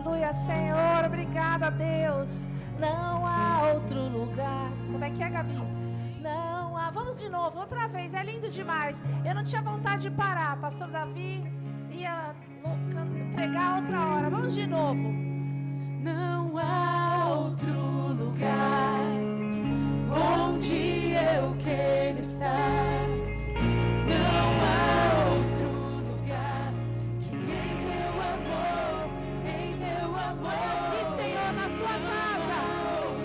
Aleluia, Senhor. Obrigada, Deus. Não há outro lugar. Como é que é, Gabi? Não há. Vamos de novo, outra vez. É lindo demais. Eu não tinha vontade de parar. Pastor Davi ia pregar outra hora. Vamos de novo. Não há outro lugar onde eu quero estar. Não há outro lugar que em teu amor, em teu amor. Aqui, Senhor, na sua casa.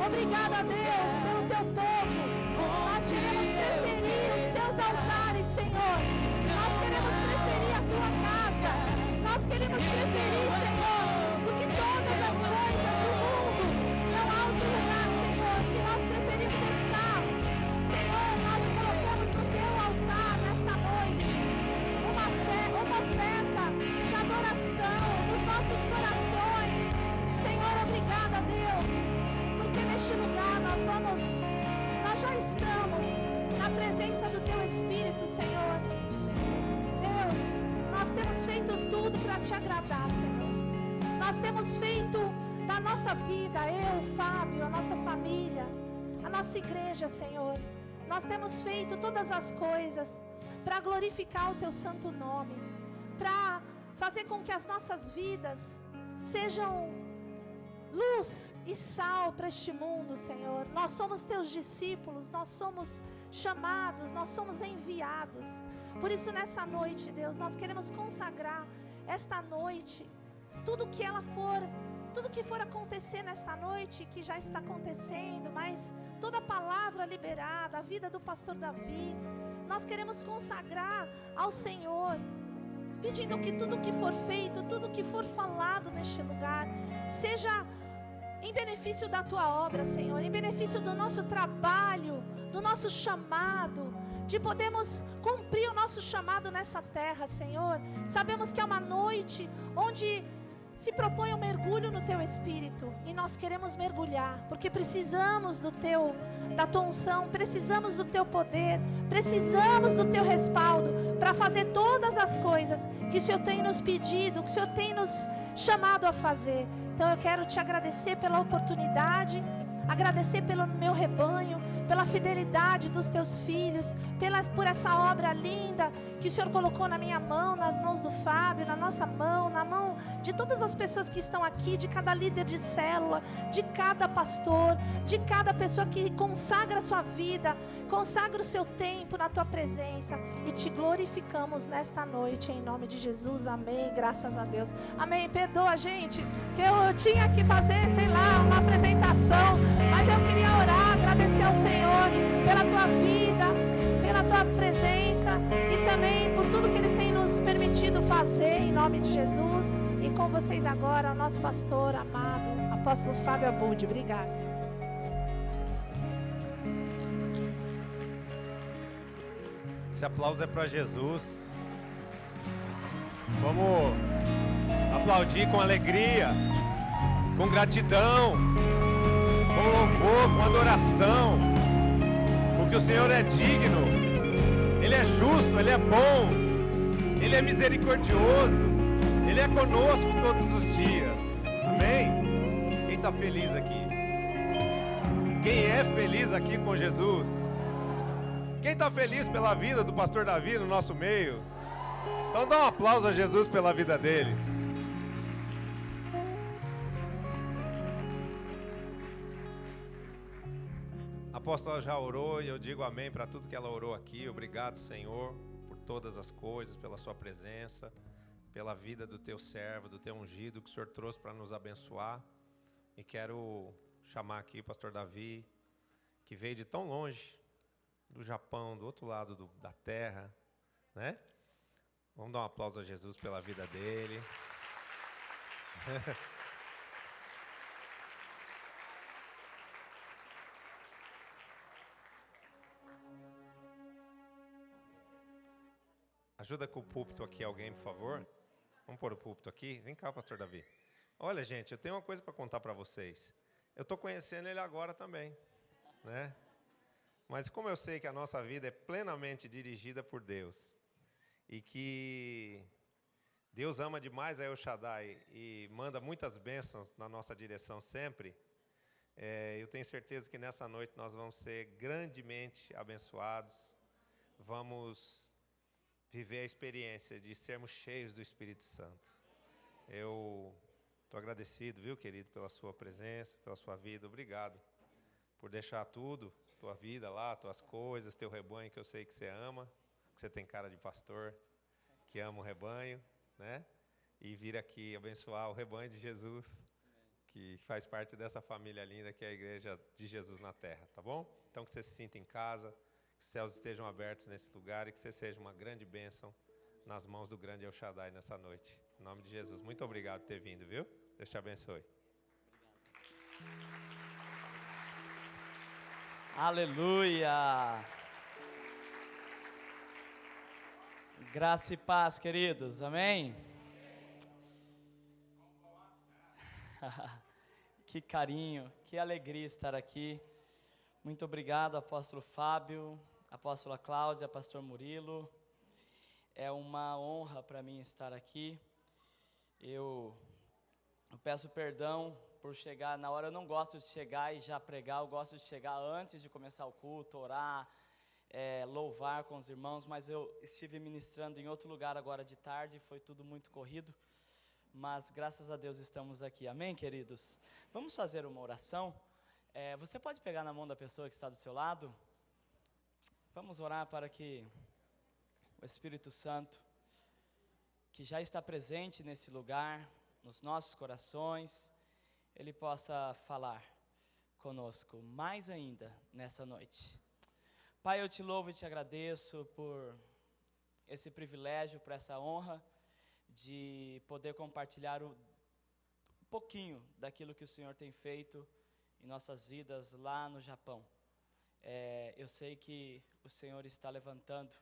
Obrigada, Deus, pelo teu povo. Nós queremos preferir os teus altares, Senhor. Nós queremos preferir a tua casa. Nós queremos preferir, Senhor, do que todas as coisas do mundo. Não há outro lugar, Senhor, que nós preferimos estar. Senhor, nós colocamos no teu altar nesta noite uma oferta de adoração dos nossos corações. Senhor, obrigada, Deus, porque neste lugar nós já estamos na presença do teu Espírito, Senhor. Deus, nós temos feito tudo para te agradar, Senhor. Nós temos feito da nossa vida, eu, Fábio, a nossa família, a nossa igreja, Senhor. Nós temos feito todas as coisas para glorificar o teu santo nome, para fazer com que as nossas vidas sejam luz e sal para este mundo, Senhor. Nós somos teus discípulos, nós somos chamados, nós somos enviados. Por isso, nessa noite, Deus, nós queremos consagrar esta noite, tudo que for acontecer nesta noite, que já está acontecendo, mas toda palavra liberada, a vida do pastor Davi, nós queremos consagrar ao Senhor, pedindo que tudo que for feito, tudo que for falado neste lugar, seja em benefício da tua obra, Senhor, em benefício do nosso trabalho, do nosso chamado, de podermos cumprir o nosso chamado nessa terra, Senhor. Sabemos que é uma noite onde se propõe um mergulho no teu Espírito, e nós queremos mergulhar, porque precisamos da tua unção, precisamos do teu poder, precisamos do teu respaldo, para fazer todas as coisas que o Senhor tem nos pedido, que o Senhor tem nos chamado a fazer. Então eu quero te agradecer pela oportunidade, agradecer pelo meu rebanho, pela fidelidade dos teus filhos, por essa obra linda que o Senhor colocou na minha mão, nas mãos do Fábio, na nossa mão, na mão de todas as pessoas que estão aqui, de cada líder de célula, de cada pastor, de cada pessoa que consagra a sua vida, consagra o seu tempo na tua presença, e te glorificamos nesta noite, em nome de Jesus, amém, graças a Deus, amém. Perdoa, gente, que eu tinha que fazer, uma apresentação, mas eu queria orar, agradecer ao Senhor pela tua vida, pela tua presença, e também por tudo que Ele tem nos permitido fazer, em nome de Jesus. E com vocês agora, o nosso pastor amado, apóstolo Fábio Abud. Obrigada. Esse aplauso é para Jesus. Vamos aplaudir com alegria, com gratidão, com louvor, com adoração, porque o Senhor é digno, Ele é justo, Ele é bom, Ele é misericordioso, Ele é conosco todos os dias, amém? Quem está feliz aqui? Quem é feliz aqui com Jesus? Quem está feliz pela vida do pastor Davi no nosso meio? Então dá um aplauso a Jesus pela vida dele. A apóstola já orou e eu digo amém para tudo que ela orou aqui. Obrigado, Senhor, por todas as coisas, pela sua presença, pela vida do teu servo, do teu ungido que o Senhor trouxe para nos abençoar. E quero chamar aqui o pastor Davi, que veio de tão longe, do Japão, do outro lado da terra, né? Vamos dar um aplauso a Jesus pela vida dele. Ajuda com o púlpito aqui alguém, por favor. Vamos pôr o púlpito aqui. Vem cá, pastor Davi. Olha, gente, eu tenho uma coisa para contar para vocês. Eu estou conhecendo ele agora também, né? Mas como eu sei que a nossa vida é plenamente dirigida por Deus, e que Deus ama demais a El Shaddai e manda muitas bênçãos na nossa direção sempre. Eu tenho certeza que nessa noite nós vamos ser grandemente abençoados. Vamos viver a experiência de sermos cheios do Espírito Santo. Eu estou agradecido, viu, querido, pela sua presença, pela sua vida. Obrigado por deixar tudo, tua vida lá, tuas coisas, teu rebanho, que eu sei que você ama, que você tem cara de pastor, que ama o rebanho, né? E vir aqui abençoar o rebanho de Jesus, que faz parte dessa família linda que é a Igreja de Jesus na Terra, tá bom? Então que você se sinta em casa, que os céus estejam abertos nesse lugar e que você seja uma grande bênção nas mãos do grande El Shaddai nessa noite. Em nome de Jesus, muito obrigado por ter vindo, viu? Deus te abençoe. Aleluia! Graça e paz, queridos, amém? Que carinho, que alegria estar aqui. Muito obrigado, apóstolo Fábio, apóstola Cláudia, pastor Murilo. É uma honra para mim estar aqui. Eu peço perdão por chegar na hora. Eu não gosto de chegar e já pregar, eu gosto de chegar antes de começar o culto, orar, louvar com os irmãos, mas eu estive ministrando em outro lugar agora de tarde, foi tudo muito corrido, mas graças a Deus estamos aqui, amém, queridos? Vamos fazer uma oração. Você pode pegar na mão da pessoa que está do seu lado? Vamos orar para que o Espírito Santo, que já está presente nesse lugar, nos nossos corações, Ele possa falar conosco mais ainda nessa noite. Pai, eu te louvo e te agradeço por esse privilégio, por essa honra de poder compartilhar um pouquinho daquilo que o Senhor tem feito em nossas vidas lá no Japão. Eu sei que o Senhor está levantando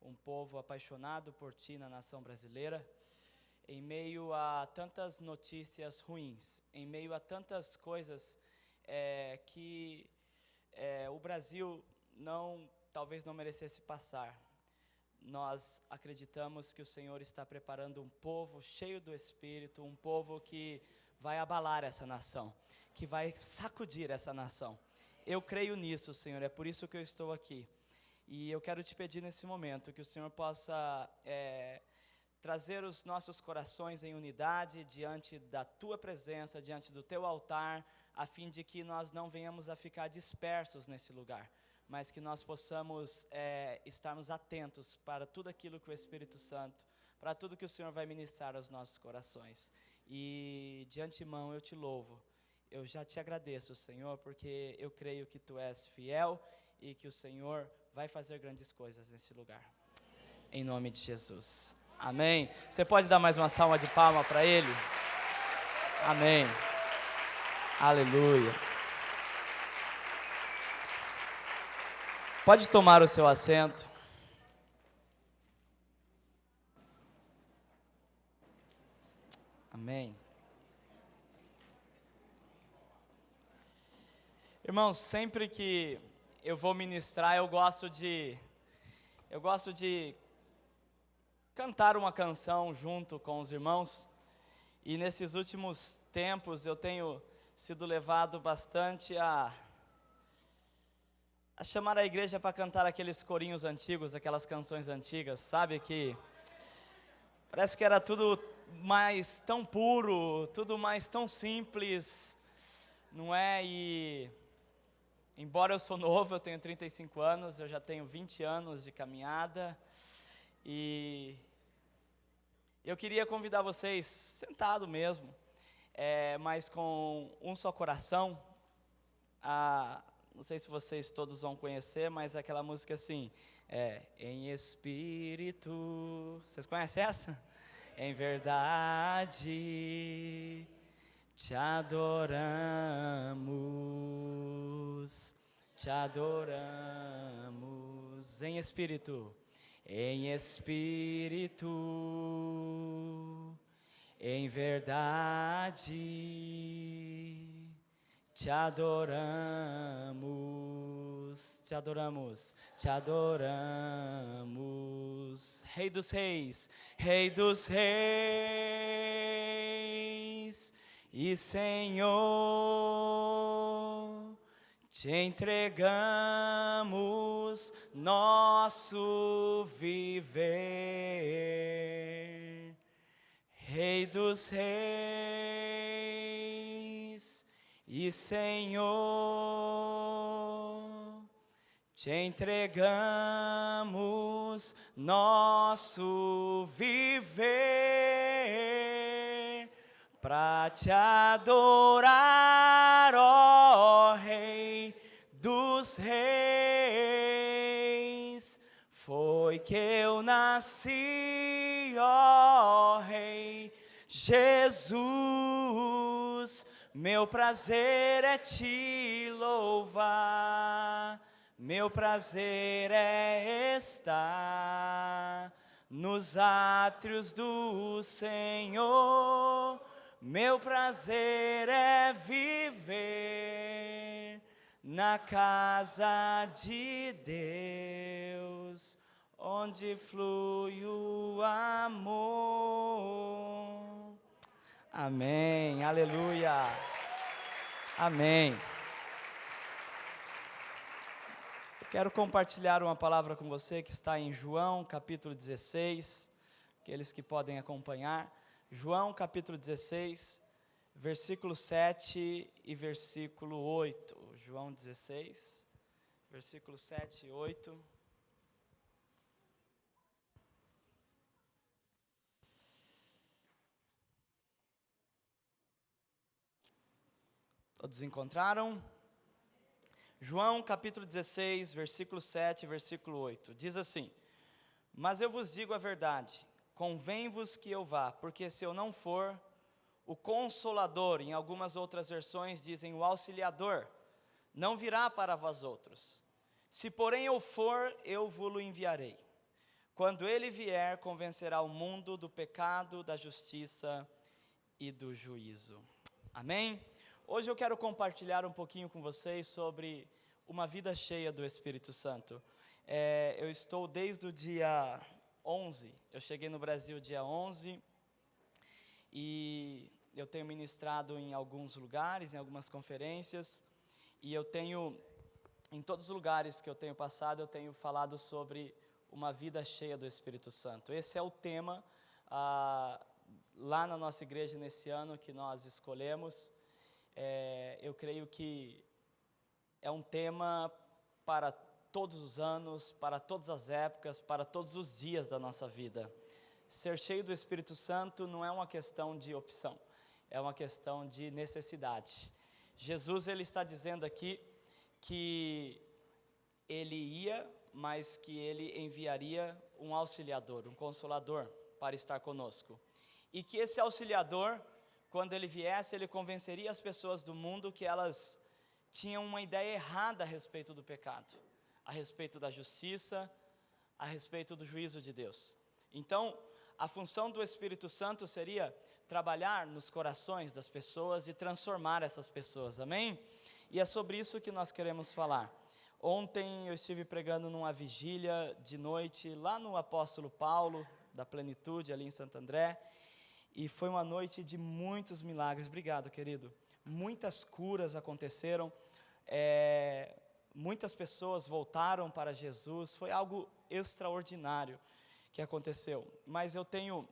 um povo apaixonado por Ti na nação brasileira, em meio a tantas notícias ruins, em meio a tantas coisas que o Brasil talvez não merecesse passar. Nós acreditamos que o Senhor está preparando um povo cheio do Espírito, um povo que vai abalar essa nação, que vai sacudir essa nação. Eu creio nisso, Senhor, é por isso que eu estou aqui. E eu quero te pedir nesse momento que o Senhor possa trazer os nossos corações em unidade diante da Tua presença, diante do Teu altar, a fim de que nós não venhamos a ficar dispersos nesse lugar, mas que nós possamos estarmos atentos para tudo aquilo que o Espírito Santo, para tudo que o Senhor vai ministrar aos nossos corações. E de antemão eu te louvo, eu já te agradeço, Senhor, porque eu creio que Tu és fiel e que o Senhor vai fazer grandes coisas nesse lugar. Em nome de Jesus. Amém. Você pode dar mais uma salva de palma para Ele? Amém. Aleluia. Pode tomar o seu assento. Amém. Irmãos, sempre que eu vou ministrar, eu gosto de cantar uma canção junto com os irmãos. E nesses últimos tempos eu tenho sido levado bastante a chamar a igreja para cantar aqueles corinhos antigos, aquelas canções antigas, sabe, que parece que era tudo mais tão puro, tudo mais tão simples, não é? E embora eu sou novo, eu tenho 35 anos, eu já tenho 20 anos de caminhada, e eu queria convidar vocês, sentado mesmo, mas com um só coração, não sei se vocês todos vão conhecer, mas aquela música assim, em espírito, vocês conhecem essa? Em verdade, te adoramos, em espírito, em verdade, te adoramos, te adoramos, te adoramos. Rei dos reis, Rei dos reis e Senhor, te entregamos nosso viver. Rei dos reis e Senhor, te entregamos nosso viver para te adorar, ó Rei dos reis. Foi que eu nasci, ó Rei Jesus. Meu prazer é te louvar, meu prazer é estar nos átrios do Senhor. Meu prazer é viver na casa de Deus, onde flui o amor. Amém, aleluia, amém. Eu quero compartilhar uma palavra com você que está em João, capítulo 16, aqueles que podem acompanhar. João, capítulo 16, versículo 7 e versículo 8. João 16, versículo 7 e 8. Todos encontraram? João capítulo 16, versículo 7 e versículo 8. Diz assim: mas eu vos digo a verdade, convém-vos que eu vá, porque se eu não for, o Consolador, em algumas outras versões dizem o Auxiliador, não virá para vós outros. Se porém eu for, eu vos-lo enviarei. Quando ele vier, convencerá o mundo do pecado, da justiça e do juízo. Amém? Hoje eu quero compartilhar um pouquinho com vocês sobre uma vida cheia do Espírito Santo. Eu estou desde o dia 11, eu cheguei no Brasil dia 11, e eu tenho ministrado em alguns lugares, em algumas conferências, e eu tenho, em todos os lugares que eu tenho passado, eu tenho falado sobre uma vida cheia do Espírito Santo. Esse é o tema lá na nossa igreja nesse ano que nós escolhemos. Eu creio que é um tema para todos os anos, para todas as épocas, para todos os dias da nossa vida. Ser cheio do Espírito Santo não é uma questão de opção, é uma questão de necessidade. Jesus, ele está dizendo aqui que ele ia, mas que ele enviaria um auxiliador, um consolador para estar conosco. E que esse auxiliador, quando ele viesse, ele convenceria as pessoas do mundo que elas tinham uma ideia errada a respeito do pecado, a respeito da justiça, a respeito do juízo de Deus. Então, a função do Espírito Santo seria trabalhar nos corações das pessoas e transformar essas pessoas, amém? E é sobre isso que nós queremos falar. Ontem eu estive pregando numa vigília de noite, lá no Apóstolo Paulo, da Plenitude, ali em Santo André, e foi uma noite de muitos milagres. Obrigado, querido. Muitas curas aconteceram, muitas pessoas voltaram para Jesus, foi algo extraordinário que aconteceu. Mas eu tenho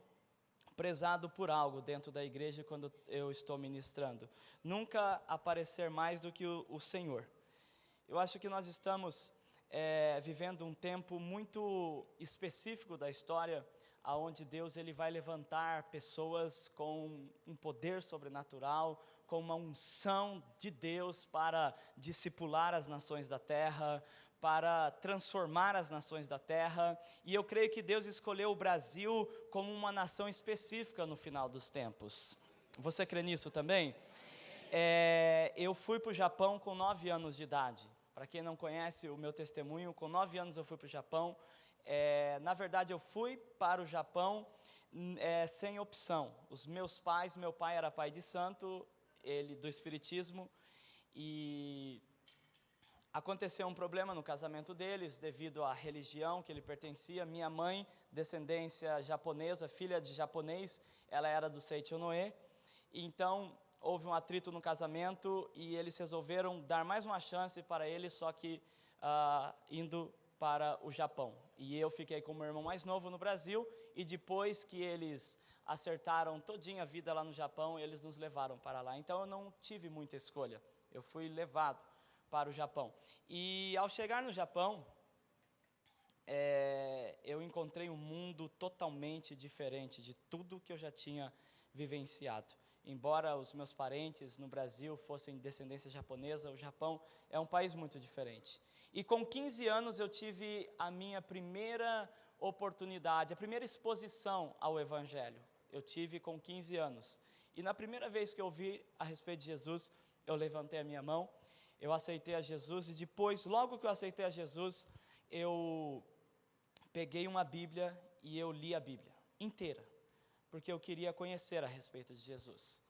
prezado por algo dentro da igreja quando eu estou ministrando: nunca aparecer mais do que o Senhor. Eu acho que nós estamos vivendo um tempo muito específico da história, aonde Deus ele vai levantar pessoas com um poder sobrenatural, com uma unção de Deus para discipular as nações da terra, para transformar as nações da terra, e eu creio que Deus escolheu o Brasil como uma nação específica no final dos tempos. Você crê nisso também? Eu fui para o Japão com 9 anos de idade. Para quem não conhece o meu testemunho, com 9 anos eu fui para o Japão. Na verdade eu fui para o Japão sem opção. Os meus pais, meu pai era pai de santo, ele do espiritismo, e Aconteceu um problema no casamento deles, devido à religião que ele pertencia. Minha mãe, descendência japonesa, filha de japonês, ela era do Seichonoe. Então, houve um atrito no casamento e eles resolveram dar mais uma chance para ele, só que indo para o Japão. E eu fiquei com o meu irmão mais novo no Brasil, e depois que eles acertaram todinha a vida lá no Japão, eles nos levaram para lá. Então, eu não tive muita escolha, eu fui levado para o Japão. E ao chegar no Japão, eu encontrei um mundo totalmente diferente de tudo que eu já tinha vivenciado. Embora os meus parentes no Brasil fossem de descendência japonesa, o Japão é um país muito diferente. E com 15 anos eu tive a minha primeira oportunidade, a primeira exposição ao Evangelho. Eu tive com 15 anos. E na primeira vez que eu ouvi a respeito de Jesus, eu levantei a minha mão, eu aceitei a Jesus, e depois, logo que eu aceitei a Jesus, eu peguei uma Bíblia e eu li a Bíblia inteira, porque eu queria conhecer a respeito de Jesus.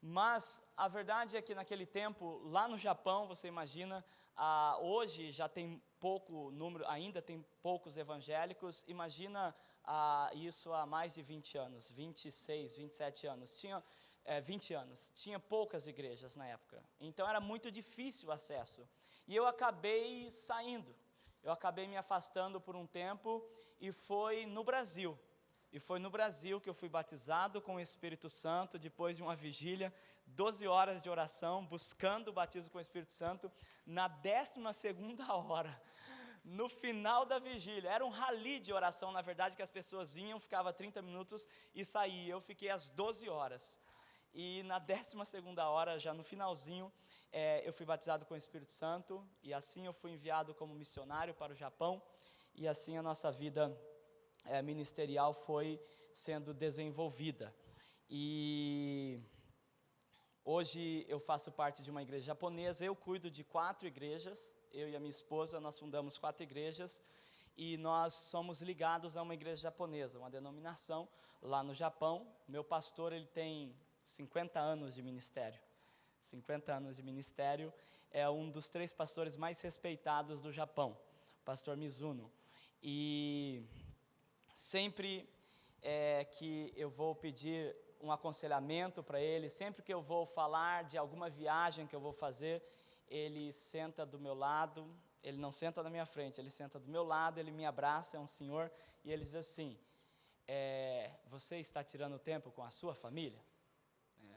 Mas a verdade é que naquele tempo, lá no Japão, você imagina, hoje já tem pouco número, ainda tem poucos evangélicos. Imagina isso há mais de 20 anos, 26, 27 anos. 20 anos, tinha poucas igrejas na época, então era muito difícil o acesso, e eu acabei saindo, eu acabei me afastando por um tempo, e foi no Brasil que eu fui batizado com o Espírito Santo, depois de uma vigília, 12 horas de oração, buscando o batismo com o Espírito Santo, na 12ª hora, no final da vigília. Era um rally de oração, na verdade, que as pessoas vinham, ficava 30 minutos e saía. Eu fiquei às 12 horas. E na 12ª hora, já no finalzinho, eu fui batizado com o Espírito Santo, e assim eu fui enviado como missionário para o Japão, e assim a nossa vida ministerial foi sendo desenvolvida. E hoje eu faço parte de uma igreja japonesa, eu cuido de 4 igrejas, eu e a minha esposa, nós fundamos 4 igrejas, e nós somos ligados a uma igreja japonesa, uma denominação lá no Japão. Meu pastor, ele tem 50 anos de ministério. 50 anos de ministério, é um dos 3 pastores mais respeitados do Japão, pastor Mizuno. E sempre que eu vou pedir um aconselhamento para ele, sempre que eu vou falar de alguma viagem que eu vou fazer, ele senta do meu lado, ele não senta na minha frente, ele senta do meu lado, ele me abraça, é um senhor, e ele diz assim, você está tirando tempo com a sua família?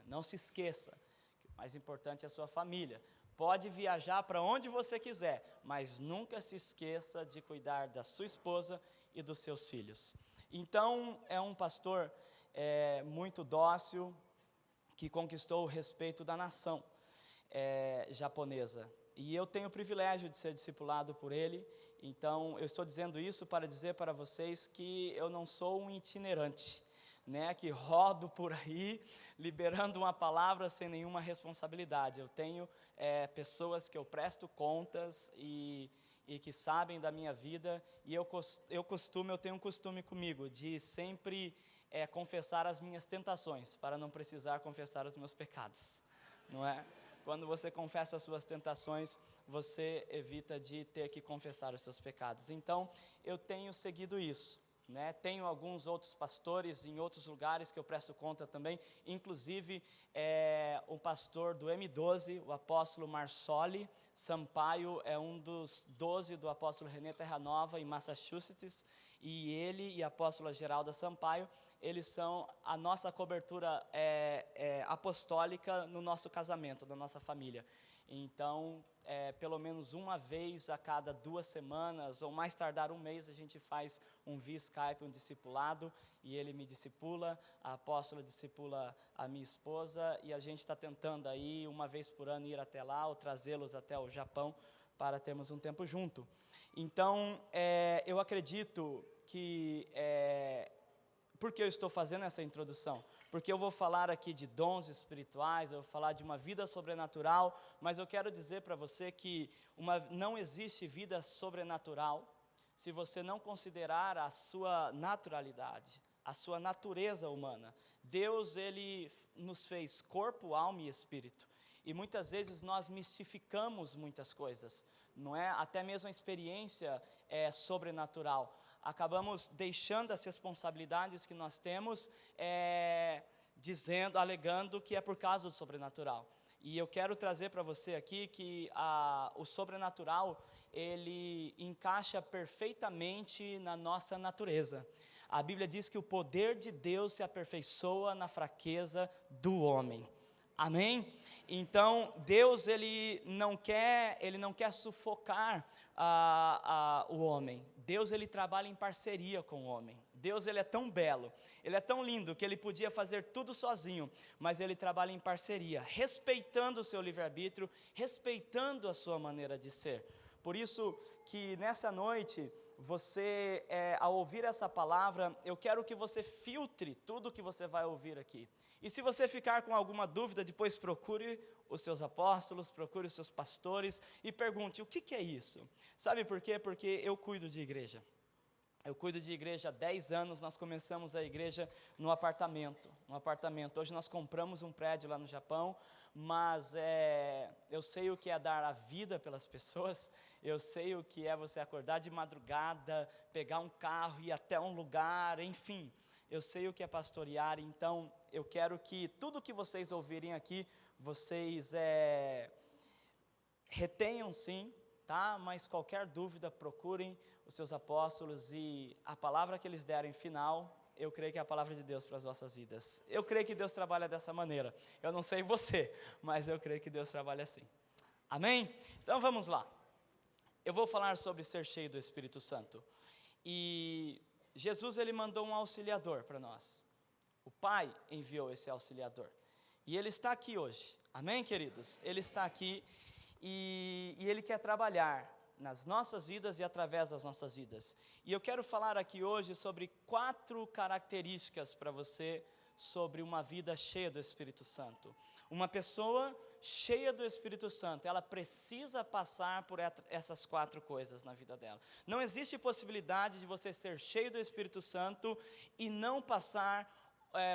Não se esqueça, que o mais importante é a sua família. Pode viajar para onde você quiser, mas nunca se esqueça de cuidar da sua esposa e dos seus filhos. Então, é um pastor muito dócil, que conquistou o respeito da nação japonesa. E eu tenho o privilégio de ser discipulado por ele. Então, eu estou dizendo isso para dizer para vocês que eu não sou um itinerante, que rodo por aí, liberando uma palavra sem nenhuma responsabilidade. Eu tenho pessoas que eu presto contas e que sabem da minha vida, e eu tenho um costume comigo de sempre confessar as minhas tentações, para não precisar confessar os meus pecados, não é? Quando você confessa as suas tentações, você evita de ter que confessar os seus pecados. Então, eu tenho seguido isso. Tenho alguns outros pastores em outros lugares que eu presto conta também, inclusive o pastor do M12, o apóstolo Marsoli Sampaio, é um dos 12 do apóstolo René Terranova em Massachusetts, e ele e a apóstola Geralda Sampaio, eles são a nossa cobertura apostólica no nosso casamento, na nossa família. Então, pelo menos uma vez a cada 2 semanas, ou mais tardar um mês, a gente faz um via Skype, um discipulado, e ele me discipula, a apóstola discipula a minha esposa, e a gente está tentando aí, uma vez por ano, ir até lá, ou trazê-los até o Japão, para termos um tempo junto. Então, eu acredito que... Por que eu estou fazendo essa introdução? Porque eu vou falar aqui de dons espirituais, eu vou falar de uma vida sobrenatural, mas eu quero dizer para você que não existe vida sobrenatural se você não considerar a sua naturalidade, a sua natureza humana. Deus, ele nos fez corpo, alma e espírito. E muitas vezes nós mistificamos muitas coisas. não é? Até mesmo a experiência sobrenatural. Acabamos deixando as responsabilidades que nós temos, alegando que é por causa do sobrenatural. E eu quero trazer para você aqui que o sobrenatural, ele encaixa perfeitamente na nossa natureza. A Bíblia diz que o poder de Deus se aperfeiçoa na fraqueza do homem. Amém? Então, Deus, ele não quer sufocar o homem. Deus, ele trabalha em parceria com o homem. Deus, ele é tão belo, ele é tão lindo, que ele podia fazer tudo sozinho, mas ele trabalha em parceria, respeitando o seu livre-arbítrio, respeitando a sua maneira de ser. Por isso que nessa noite, você, ao ouvir essa palavra, eu quero que você filtre tudo que você vai ouvir aqui. E se você ficar com alguma dúvida, depois procure os seus apóstolos, procure os seus pastores e pergunte, o que é isso? Sabe por quê? Porque eu cuido de igreja. Eu cuido de igreja há 10 anos, nós começamos a igreja no apartamento. Hoje nós compramos um prédio lá no Japão, mas eu sei o que é dar a vida pelas pessoas, eu sei o que é você acordar de madrugada, pegar um carro, ir até um lugar, enfim. Eu sei o que é pastorear, então eu quero que tudo que vocês ouvirem aqui, vocês retenham sim, tá? Mas qualquer dúvida, procurem os seus apóstolos e a palavra que eles derem final, eu creio que é a palavra de Deus para as vossas vidas. Eu creio que Deus trabalha dessa maneira. Eu não sei você, mas eu creio que Deus trabalha assim. Amém? Então vamos lá. Eu vou falar sobre ser cheio do Espírito Santo. E Jesus, ele mandou um auxiliador para nós. O Pai enviou esse auxiliador. E ele está aqui hoje. Amém, queridos? Ele está aqui e ele quer trabalhar nas nossas vidas e através das nossas vidas. E eu quero falar aqui hoje sobre 4 características para você sobre uma vida cheia do Espírito Santo. Uma pessoa cheia do Espírito Santo, ela precisa passar por essas 4 coisas na vida dela. Não existe possibilidade de você ser cheio do Espírito Santo e não passar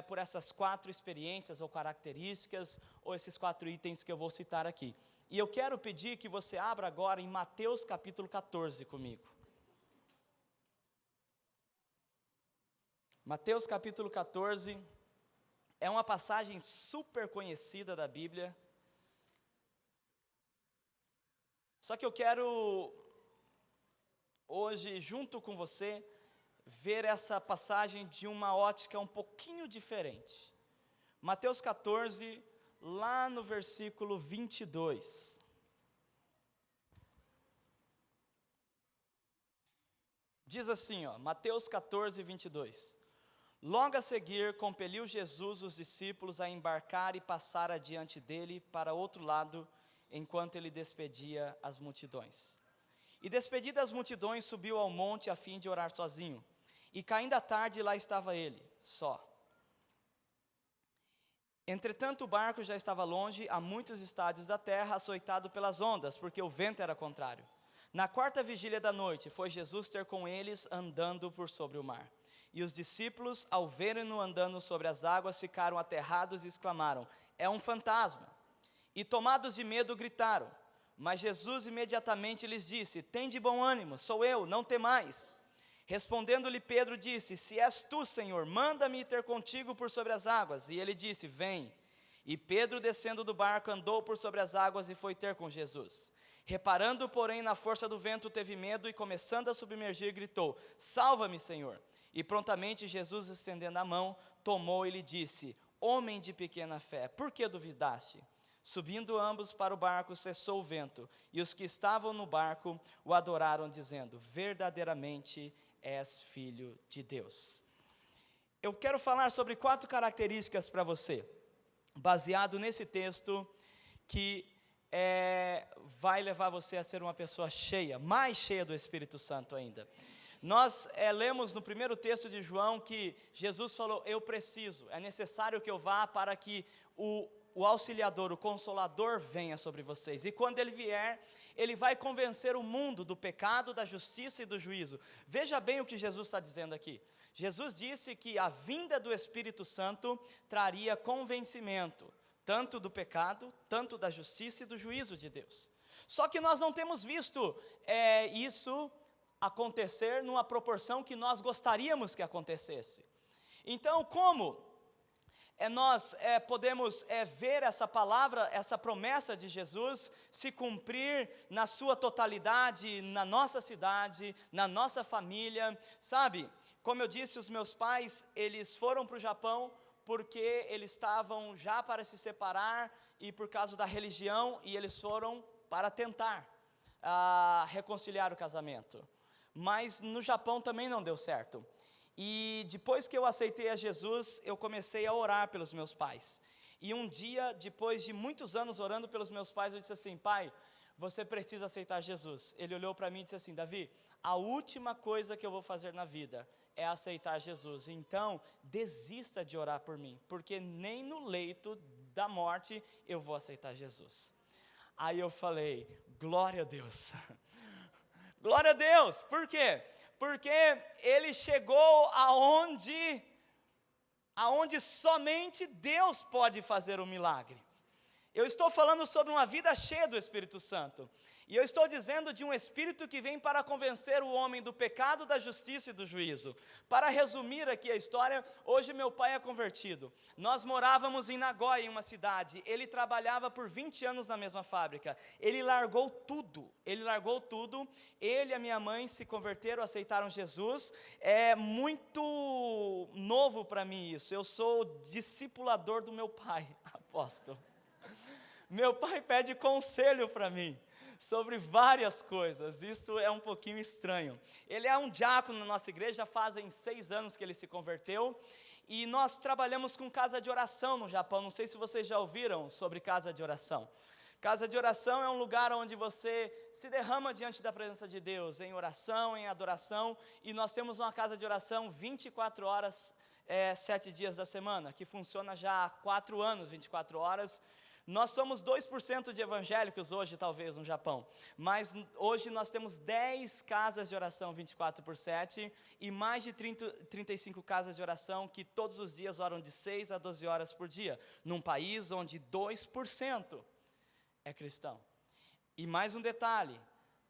por essas 4 experiências ou características, ou esses 4 itens que eu vou citar aqui. E eu quero pedir que você abra agora em Mateus capítulo 14 comigo. Mateus capítulo 14 é uma passagem super conhecida da Bíblia. Só que eu quero hoje, junto com você, ver essa passagem de uma ótica um pouquinho diferente. Mateus 14, lá no versículo 22. Diz assim, Mateus 14, 22. Logo a seguir, compeliu Jesus os discípulos a embarcar e passar adiante dele para outro lado, enquanto ele despedia as multidões. E despedidas as multidões, subiu ao monte a fim de orar sozinho. E caindo a tarde, lá estava ele, só. Entretanto, o barco já estava longe, a muitos estádios da terra, açoitado pelas ondas, porque o vento era contrário. Na 4ª vigília da noite, foi Jesus ter com eles, andando por sobre o mar. E os discípulos, ao verem-no andando sobre as águas, ficaram aterrados e exclamaram, é um fantasma. E tomados de medo, gritaram. Mas Jesus imediatamente lhes disse, tende bom ânimo, sou eu, não temais. Respondendo-lhe Pedro disse, se és tu, Senhor, manda-me ir ter contigo por sobre as águas. E ele disse, vem. E Pedro, descendo do barco, andou por sobre as águas e foi ter com Jesus. Reparando, porém, na força do vento, teve medo e, começando a submergir, gritou, salva-me, Senhor. E prontamente Jesus, estendendo a mão, tomou e lhe disse, homem de pequena fé, por que duvidaste? Subindo ambos para o barco, cessou o vento, e os que estavam no barco o adoraram, dizendo, verdadeiramente és filho de Deus. Eu quero falar sobre 4 características para você, baseado nesse texto, que vai levar você a ser uma pessoa cheia, mais cheia do Espírito Santo ainda. Nós lemos no primeiro texto de João que Jesus falou, eu preciso, é necessário que eu vá para que o auxiliador, o consolador venha sobre vocês. E quando ele vier, ele vai convencer o mundo do pecado, da justiça e do juízo. Veja bem o que Jesus está dizendo aqui. Jesus disse que a vinda do Espírito Santo traria convencimento, tanto do pecado, tanto da justiça e do juízo de Deus. Só que nós não temos visto isso acontecer numa proporção que nós gostaríamos que acontecesse. Então, como nós podemos ver essa palavra, essa promessa de Jesus se cumprir na sua totalidade, na nossa cidade, na nossa família, sabe? Como eu disse, os meus pais, eles foram para o Japão porque eles estavam já para se separar e por causa da religião, e eles foram para tentar reconciliar o casamento. Mas no Japão também não deu certo. E depois que eu aceitei a Jesus, eu comecei a orar pelos meus pais. E um dia, depois de muitos anos orando pelos meus pais, eu disse assim: pai, você precisa aceitar Jesus. Ele olhou para mim e disse assim: Davi, a última coisa que eu vou fazer na vida é aceitar Jesus. Então, desista de orar por mim, porque nem no leito da morte eu vou aceitar Jesus. Aí eu falei: glória a Deus. Glória a Deus. Por quê? Porque ele chegou aonde somente Deus pode fazer um milagre. Eu estou falando sobre uma vida cheia do Espírito Santo. E eu estou dizendo de um Espírito que vem para convencer o homem do pecado, da justiça e do juízo. Para resumir aqui a história, hoje meu pai é convertido. Nós morávamos em Nagoya, em uma cidade. Ele trabalhava por 20 anos na mesma fábrica. Ele largou tudo. Ele e a minha mãe se converteram, aceitaram Jesus. É muito novo para mim isso. Eu sou discipulador do meu pai, apóstolo. Meu pai pede conselho para mim sobre várias coisas. Isso é um pouquinho estranho. Ele é um diácono na nossa igreja, fazem 6 anos que ele se converteu. E nós trabalhamos com casa de oração no Japão. Não sei se vocês já ouviram sobre casa de oração. Casa de oração é um lugar onde você se derrama diante da presença de Deus, em oração, em adoração. E nós temos uma casa de oração 24 horas, 7 dias da semana, que funciona já há 4 anos, 24 horas. Nós somos 2% de evangélicos hoje, talvez, no Japão, mas hoje nós temos 10 casas de oração 24/7 e mais de 35 casas de oração que todos os dias oram de 6 a 12 horas por dia, num país onde 2% é cristão. E mais um detalhe: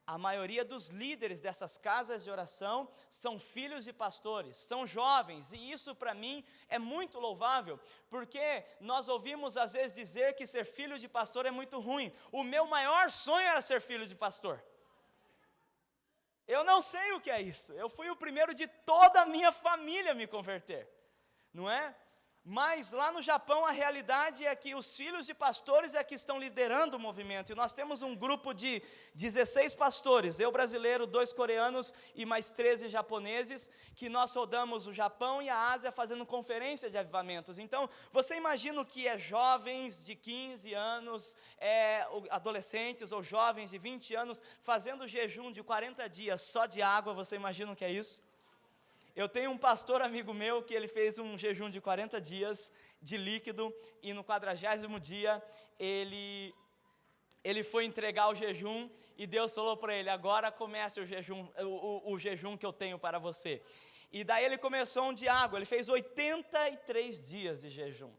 a maioria dos líderes dessas casas de oração são filhos de pastores, são jovens, e isso para mim é muito louvável, porque nós ouvimos às vezes dizer que ser filho de pastor é muito ruim. O meu maior sonho era ser filho de pastor. Eu não sei o que é isso, eu fui o primeiro de toda a minha família a me converter, não é? Mas lá no Japão a realidade é que os filhos de pastores é que estão liderando o movimento. E nós temos um grupo de 16 pastores, eu brasileiro, 2 coreanos e mais 13 japoneses, que nós rodamos o Japão e a Ásia fazendo conferência de avivamentos. Então, você imagina o que é jovens de 15 anos, adolescentes ou jovens de 20 anos, fazendo jejum de 40 dias só de água. Você imagina o que é isso? Eu tenho um pastor amigo meu que ele fez um jejum de 40 dias de líquido e no 40º dia ele foi entregar o jejum e Deus falou para ele: agora comece o jejum que eu tenho para você. E daí ele começou um de água, ele fez 83 dias de jejum.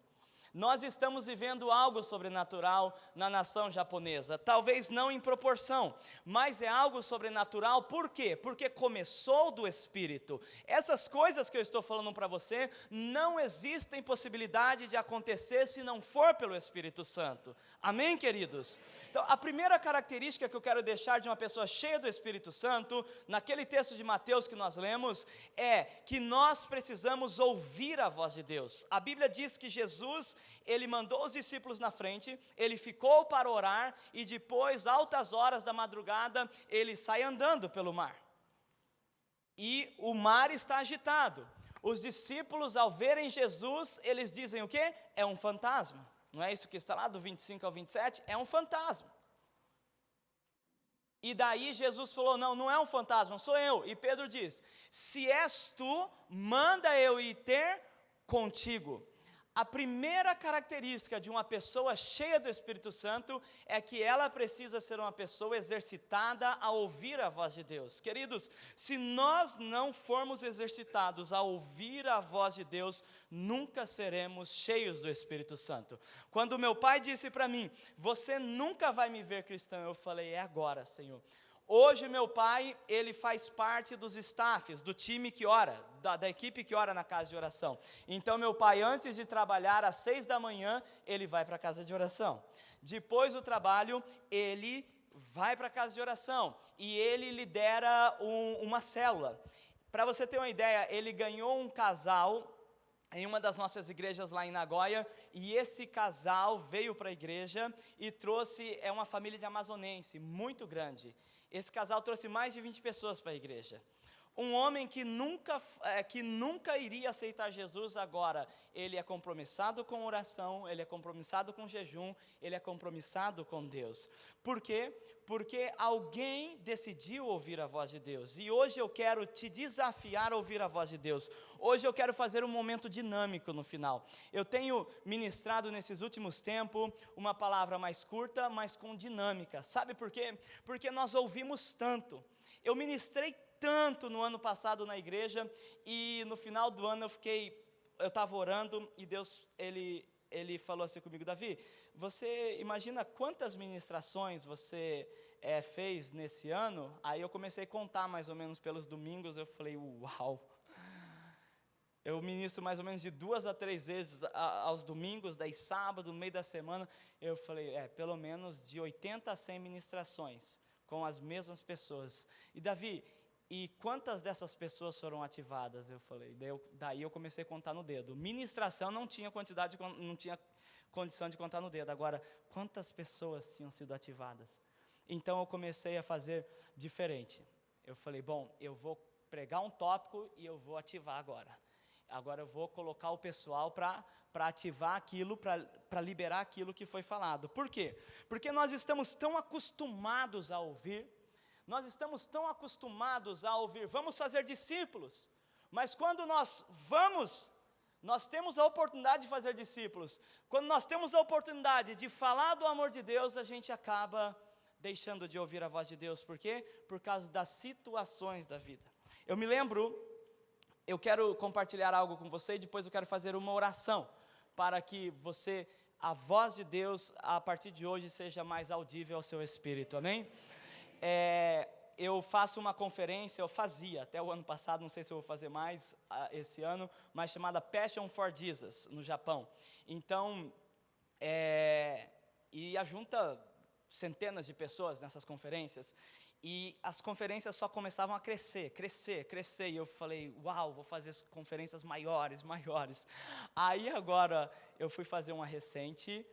Nós estamos vivendo algo sobrenatural na nação japonesa, talvez não em proporção, mas é algo sobrenatural. Por quê? Porque começou do Espírito. Essas coisas que eu estou falando para você, não existem possibilidade de acontecer se não for pelo Espírito Santo. Amém, queridos? Então, a primeira característica que eu quero deixar de uma pessoa cheia do Espírito Santo, naquele texto de Mateus que nós lemos, é que nós precisamos ouvir a voz de Deus. A Bíblia diz que Jesus, ele mandou os discípulos na frente, ele ficou para orar e depois, altas horas da madrugada, ele sai andando pelo mar. E o mar está agitado. Os discípulos, ao verem Jesus, eles dizem o quê? É um fantasma. Não é isso que está lá do 25 ao 27? É um fantasma. E daí Jesus falou: não é um fantasma, sou eu. E Pedro diz: se és tu, manda eu ir ter contigo. A primeira característica de uma pessoa cheia do Espírito Santo é que ela precisa ser uma pessoa exercitada a ouvir a voz de Deus. Queridos, se nós não formos exercitados a ouvir a voz de Deus, nunca seremos cheios do Espírito Santo. Quando meu pai disse para mim, você nunca vai me ver cristão, eu falei, é agora, Senhor. Hoje meu pai, ele faz parte dos staffs, do time que ora, da equipe que ora na casa de oração. Então meu pai, antes de trabalhar às 6 da manhã, ele vai para a casa de oração. Depois do trabalho, ele vai para a casa de oração e ele lidera uma célula. Para você ter uma ideia, ele ganhou um casal em uma das nossas igrejas lá em Nagoya, e esse casal veio para a igreja e trouxe, uma família de amazonense, muito grande. Esse casal trouxe mais de 20 pessoas para a igreja. Um homem que nunca iria aceitar Jesus agora, ele é compromissado com oração, ele é compromissado com jejum, ele é compromissado com Deus. Por quê? Porque alguém decidiu ouvir a voz de Deus. E hoje eu quero te desafiar a ouvir a voz de Deus. Hoje eu quero fazer um momento dinâmico no final. Eu tenho ministrado nesses últimos tempos uma palavra mais curta, mas com dinâmica. Sabe por quê? Porque nós ouvimos tanto. Eu ministrei tanto no ano passado na igreja, e no final do ano eu estava orando, e Deus, ele falou assim comigo, Davi, você imagina quantas ministrações você fez nesse ano? Aí eu comecei a contar mais ou menos pelos domingos, eu falei, uau, eu ministro mais ou menos de 2 a 3 vezes aos domingos, daí sábado, no meio da semana, eu falei, pelo menos de 80 a 100 ministrações, com as mesmas pessoas. E Davi, e quantas dessas pessoas foram ativadas? Eu falei, daí eu comecei a contar no dedo. Ministração não tinha condição de contar no dedo. Agora, quantas pessoas tinham sido ativadas? Então eu comecei a fazer diferente. Eu falei, bom, eu vou pregar um tópico e eu vou ativar agora. Agora eu vou colocar o pessoal para ativar aquilo, para liberar aquilo que foi falado. Por quê? Porque nós estamos tão acostumados a ouvir. Nós estamos tão acostumados a ouvir, vamos fazer discípulos, mas quando nós temos a oportunidade de fazer discípulos, quando nós temos a oportunidade de falar do amor de Deus, a gente acaba deixando de ouvir a voz de Deus. Por quê? Por causa das situações da vida. Eu me lembro, eu quero compartilhar algo com você e depois eu quero fazer uma oração, para que a voz de Deus, a partir de hoje, seja mais audível ao seu espírito, amém? Eu faço uma conferência, eu fazia até o ano passado, não sei se eu vou fazer mais esse ano, mas chamada Passion for Jesus, no Japão. Então, e ajunta centenas de pessoas nessas conferências, e as conferências só começavam a crescer, e eu falei, uau, vou fazer conferências maiores. Aí agora, eu fui fazer uma recente,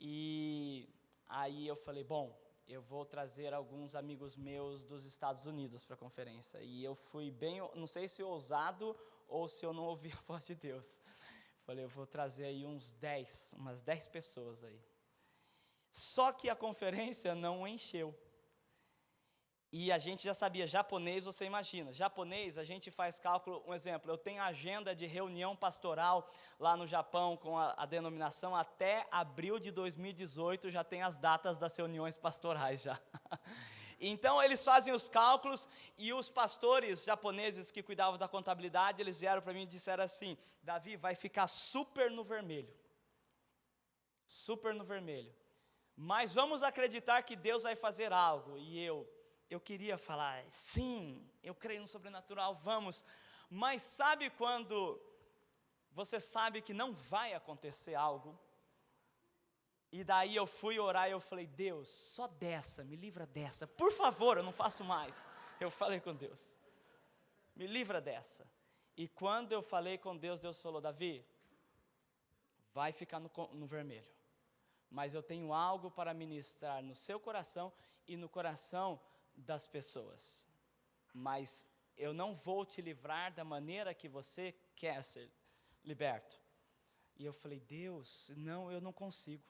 e aí eu falei, bom, eu vou trazer alguns amigos meus dos Estados Unidos para a conferência. E eu fui bem, não sei se ousado ou se eu não ouvi a voz de Deus. Falei, eu vou trazer aí umas 10 pessoas aí. Só que a conferência não encheu. E a gente já sabia, japonês, você imagina, japonês, a gente faz cálculo, um exemplo, eu tenho agenda de reunião pastoral lá no Japão com a denominação, até abril de 2018 já tem as datas das reuniões pastorais já. Então eles fazem os cálculos, e os pastores japoneses que cuidavam da contabilidade, eles vieram para mim e disseram assim, Davi, vai ficar super no vermelho, mas vamos acreditar que Deus vai fazer algo. E eu queria falar, sim, eu creio no sobrenatural, vamos. Mas sabe quando você sabe que não vai acontecer algo? E daí eu fui orar e eu falei, Deus, só dessa, me livra dessa. Por favor, eu não faço mais. Eu falei com Deus, me livra dessa. E quando eu falei com Deus, Deus falou, Davi, vai ficar no vermelho. Mas eu tenho algo para ministrar no seu coração e no coração das pessoas, mas eu não vou te livrar da maneira que você quer ser liberto. E eu falei, Deus, não, eu não consigo.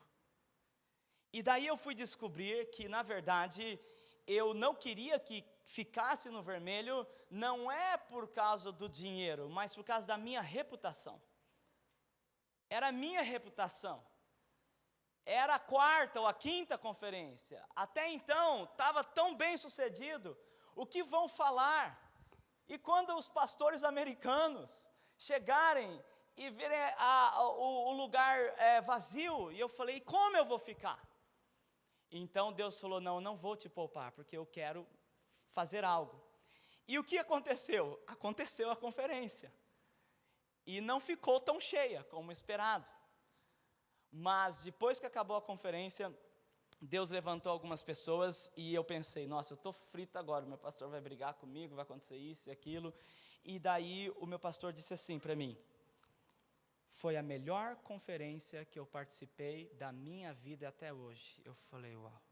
E daí eu fui descobrir que, na verdade, eu não queria que ficasse no vermelho, não é por causa do dinheiro, mas por causa da minha reputação. era a minha reputação. Era a 4ª ou a 5ª conferência. Até então, estava tão bem sucedido. O que vão falar? E quando os pastores americanos chegarem e verem o lugar vazio, e eu falei, como eu vou ficar? Então Deus falou, não vou te poupar, porque eu quero fazer algo. E o que aconteceu? Aconteceu a conferência. E não ficou tão cheia como esperado. Mas depois que acabou a conferência, Deus levantou algumas pessoas e eu pensei, nossa, eu estou frito agora, o meu pastor vai brigar comigo, vai acontecer isso e aquilo. E daí o meu pastor disse assim para mim, foi a melhor conferência que eu participei da minha vida até hoje. Eu falei, uau.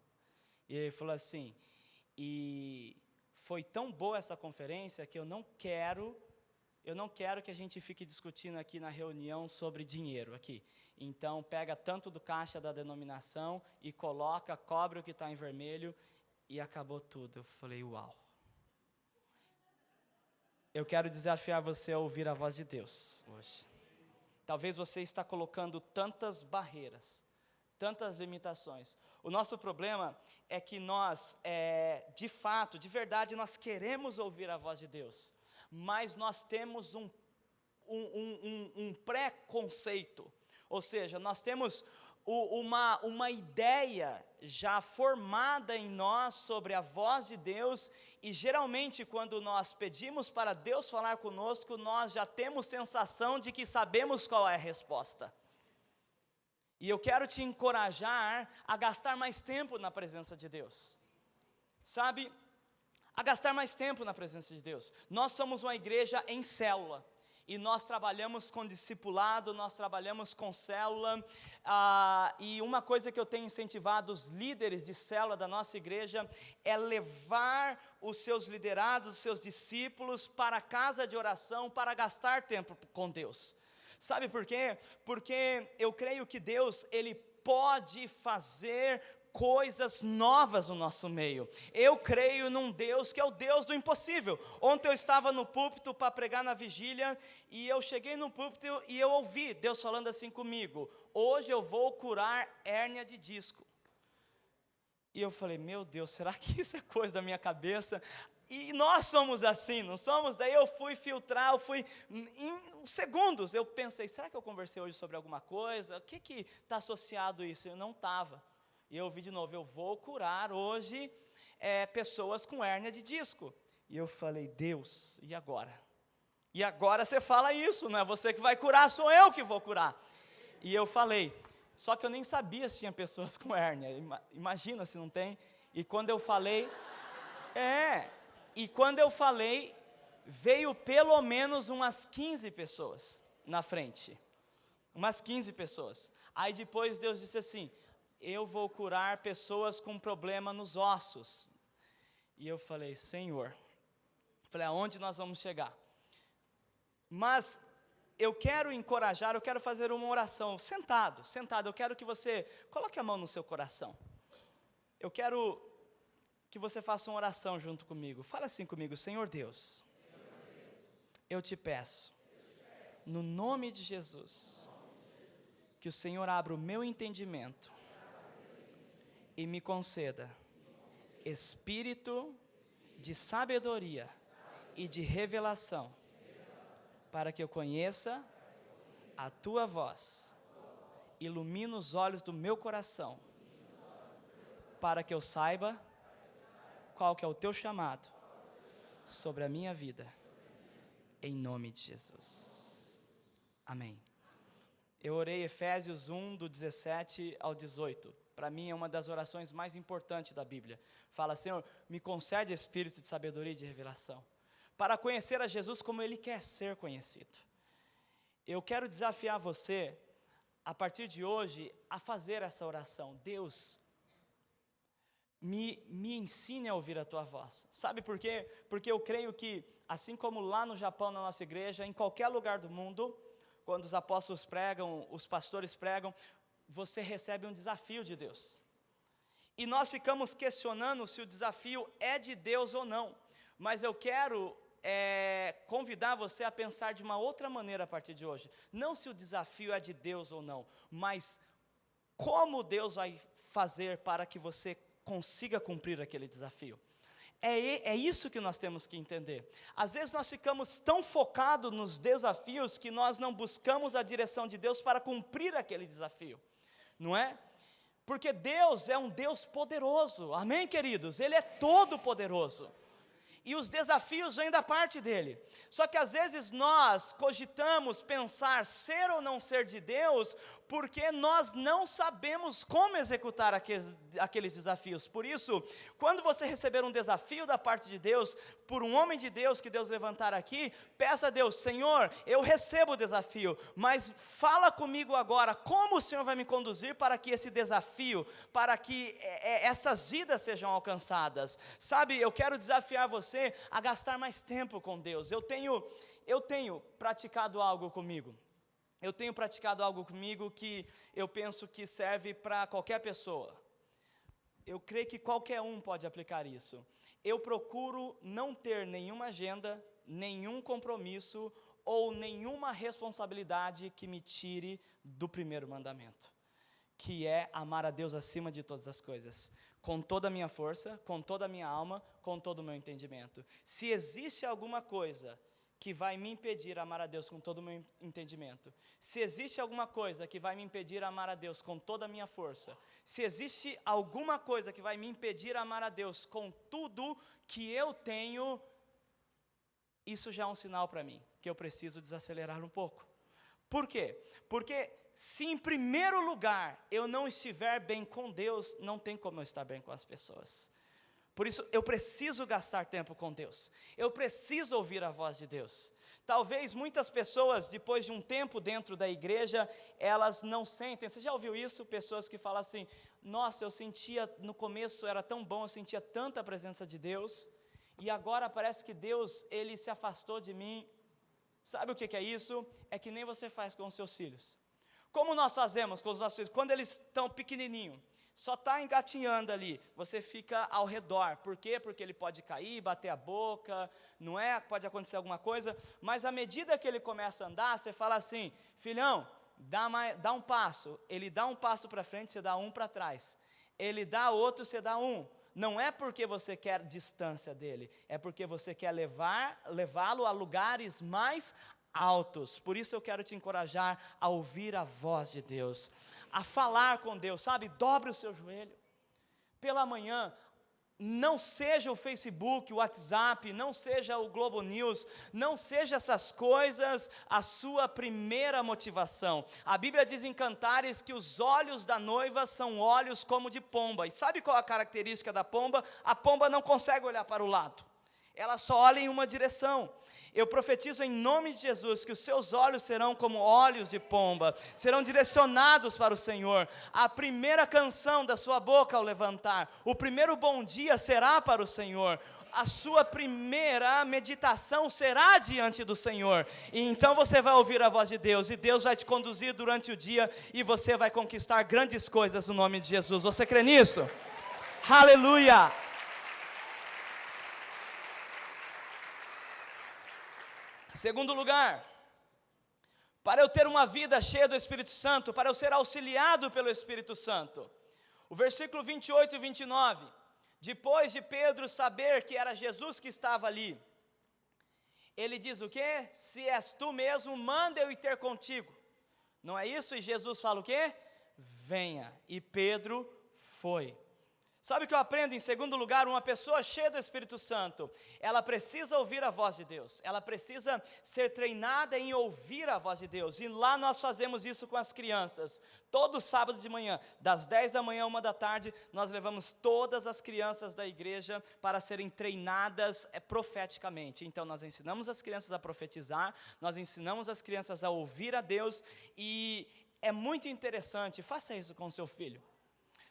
E ele falou assim, e foi tão boa essa conferência que eu não quero que a gente fique discutindo aqui na reunião sobre dinheiro aqui. Então, pega tanto do caixa da denominação e coloca, cobre o que está em vermelho e acabou tudo. Eu falei, uau. Eu quero desafiar você a ouvir a voz de Deus hoje. Talvez você está colocando tantas barreiras, tantas limitações. O nosso problema é que nós, de fato, de verdade, nós queremos ouvir a voz de Deus. Mas nós temos um pré-conceito, ou seja, nós temos uma ideia já formada em nós sobre a voz de Deus, e geralmente quando nós pedimos para Deus falar conosco, nós já temos sensação de que sabemos qual é a resposta. E eu quero te encorajar a gastar mais tempo na presença de Deus, sabe? A gastar mais tempo na presença de Deus. Nós somos uma igreja em célula, e nós trabalhamos com discipulado, nós trabalhamos com célula, e uma coisa que eu tenho incentivado os líderes de célula da nossa igreja, é levar os seus liderados, os seus discípulos para a casa de oração, para gastar tempo com Deus. Sabe por quê? Porque eu creio que Deus, Ele pode fazer coisas novas no nosso meio. Eu creio num Deus que é o Deus do impossível. Ontem eu estava no púlpito para pregar na vigília, e eu cheguei no púlpito e eu ouvi Deus falando assim comigo, hoje eu vou curar hérnia de disco. E eu falei, meu Deus, será que isso é coisa da minha cabeça? E nós somos assim, não somos? Daí eu fui filtrar, em segundos, eu pensei, será que eu conversei hoje sobre alguma coisa? O que está associado a isso? Eu não estava. E eu ouvi de novo, eu vou curar hoje pessoas com hérnia de disco. E eu falei, Deus, e agora? E agora você fala isso, não é você que vai curar, sou eu que vou curar. E eu falei, só que eu nem sabia se tinha pessoas com hérnia, imagina se não tem. E quando eu falei, veio pelo menos umas 15 pessoas na frente. Umas 15 pessoas. Aí depois Deus disse assim, eu vou curar pessoas com problema nos ossos. E eu falei, Senhor, aonde nós vamos chegar? Mas eu quero encorajar, eu quero fazer uma oração, sentado, eu quero que você coloque a mão no seu coração. Eu quero que você faça uma oração junto comigo. Fala assim comigo, Senhor Deus, eu te peço, no nome de Jesus, que o Senhor abra o meu entendimento e me conceda espírito de sabedoria e de revelação, para que eu conheça a Tua voz. Ilumina os olhos do meu coração, para que eu saiba qual que é o Teu chamado sobre a minha vida, em nome de Jesus. Amém. Eu orei Efésios 1, do 17 ao 18. Para mim é uma das orações mais importantes da Bíblia. Fala, Senhor, me concede espírito de sabedoria e de revelação, para conhecer a Jesus como Ele quer ser conhecido. Eu quero desafiar você, a partir de hoje, a fazer essa oração. Deus, me ensine a ouvir a Tua voz. Sabe por quê? Porque eu creio que, assim como lá no Japão, na nossa igreja, em qualquer lugar do mundo, quando os apóstolos pregam, os pastores pregam, você recebe um desafio de Deus. E nós ficamos questionando se o desafio é de Deus ou não. Mas eu quero convidar você a pensar de uma outra maneira a partir de hoje. Não se o desafio é de Deus ou não, mas como Deus vai fazer para que você consiga cumprir aquele desafio. É isso que nós temos que entender. Às vezes nós ficamos tão focados nos desafios que nós não buscamos a direção de Deus para cumprir aquele desafio, não é? Porque Deus é um Deus poderoso, amém, queridos? Ele é todo poderoso. E os desafios vêm da parte dele. Só que às vezes nós cogitamos pensar ser ou não ser de Deus, porque nós não sabemos como executar aqueles desafios. Por isso, quando você receber um desafio da parte de Deus, por um homem de Deus que Deus levantar aqui, peça a Deus: Senhor, eu recebo o desafio, mas fala comigo agora, como o Senhor vai me conduzir para que esse desafio, para que essas vidas sejam alcançadas. Sabe, eu quero desafiar você a gastar mais tempo com Deus. Eu tenho praticado algo comigo. Eu tenho praticado algo comigo que eu penso que serve para qualquer pessoa. Eu creio que qualquer um pode aplicar isso. Eu procuro não ter nenhuma agenda, nenhum compromisso ou nenhuma responsabilidade que me tire do primeiro mandamento, que é amar a Deus acima de todas as coisas, com toda a minha força, com toda a minha alma, com todo o meu entendimento. Se existe alguma coisa que vai me impedir a amar a Deus com todo o meu entendimento, se existe alguma coisa que vai me impedir a amar a Deus com toda a minha força, se existe alguma coisa que vai me impedir a amar a Deus com tudo que eu tenho, isso já é um sinal para mim, que eu preciso desacelerar um pouco. Por quê? Porque se em primeiro lugar eu não estiver bem com Deus, não tem como eu estar bem com as pessoas. Por isso, eu preciso gastar tempo com Deus. Eu preciso ouvir a voz de Deus. Talvez muitas pessoas, depois de um tempo dentro da igreja, elas não sentem. Você já ouviu isso? Pessoas que falam assim: nossa, eu sentia, no começo era tão bom, eu sentia tanta presença de Deus, e agora parece que Deus, Ele se afastou de mim. Sabe o que é isso? É que nem você faz com os seus filhos. Como nós fazemos com os nossos filhos? Quando eles estão pequenininhos, só está engatinhando ali, você fica ao redor. Por quê? Porque ele pode cair, bater a boca, não é? Pode acontecer alguma coisa, mas à medida que ele começa a andar, você fala assim: filhão, dá um passo. Ele dá um passo para frente, você dá um para trás. Ele dá outro, você dá um. Não é porque você quer distância dele, é porque você quer levá-lo a lugares mais altos. Por isso eu quero te encorajar a ouvir a voz de Deus, a falar com Deus, sabe? Dobre o seu joelho. Pela manhã, não seja o Facebook, o WhatsApp, não seja o Globo News, não seja essas coisas a sua primeira motivação. A Bíblia diz em Cantares que os olhos da noiva são olhos como de pomba. E sabe qual a característica da pomba? A pomba não consegue olhar para o lado, ela só olha em uma direção. Eu profetizo em nome de Jesus que os seus olhos serão como olhos de pomba, serão direcionados para o Senhor. A primeira canção da sua boca ao levantar, o primeiro bom dia será para o Senhor, a sua primeira meditação será diante do Senhor, e então você vai ouvir a voz de Deus, e Deus vai te conduzir durante o dia, e você vai conquistar grandes coisas no nome de Jesus. Você crê nisso? Aleluia! Segundo lugar, para eu ter uma vida cheia do Espírito Santo, para eu ser auxiliado pelo Espírito Santo. O versículo 28 e 29, depois de Pedro saber que era Jesus que estava ali, ele diz o quê? Se és tu mesmo, manda eu ir ter contigo. Não é isso? E Jesus fala o quê? Venha. E Pedro foi. Sabe o que eu aprendo? Em segundo lugar, uma pessoa cheia do Espírito Santo, ela precisa ouvir a voz de Deus, ela precisa ser treinada em ouvir a voz de Deus, e lá nós fazemos isso com as crianças. Todo sábado de manhã, das 10 da manhã a 1 da tarde, nós levamos todas as crianças da igreja para serem treinadas profeticamente. Então nós ensinamos as crianças a profetizar, nós ensinamos as crianças a ouvir a Deus, e é muito interessante. Faça isso com o seu filho.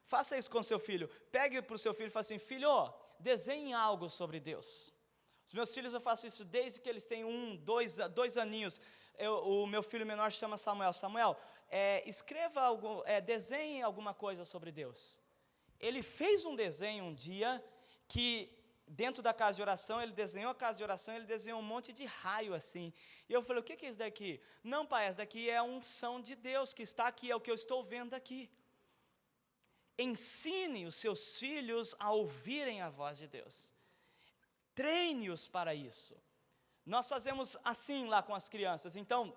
Faça isso com seu filho. Pegue para o seu filho e fale assim: filho, desenhe algo sobre Deus. Os meus filhos, eu faço isso desde que eles têm 2 aninhos. O meu filho menor se chama Samuel. Samuel, escreva algo, desenhe alguma coisa sobre Deus. Ele fez um desenho um dia que dentro da casa de oração, ele desenhou a casa de oração, ele desenhou um monte de raio assim. E eu falei, o que é isso daqui? Não, pai, essa daqui é a unção de Deus que está aqui, é o que eu estou vendo aqui. Ensine os seus filhos a ouvirem a voz de Deus. Treine-os para isso. Nós fazemos assim lá com as crianças. Então,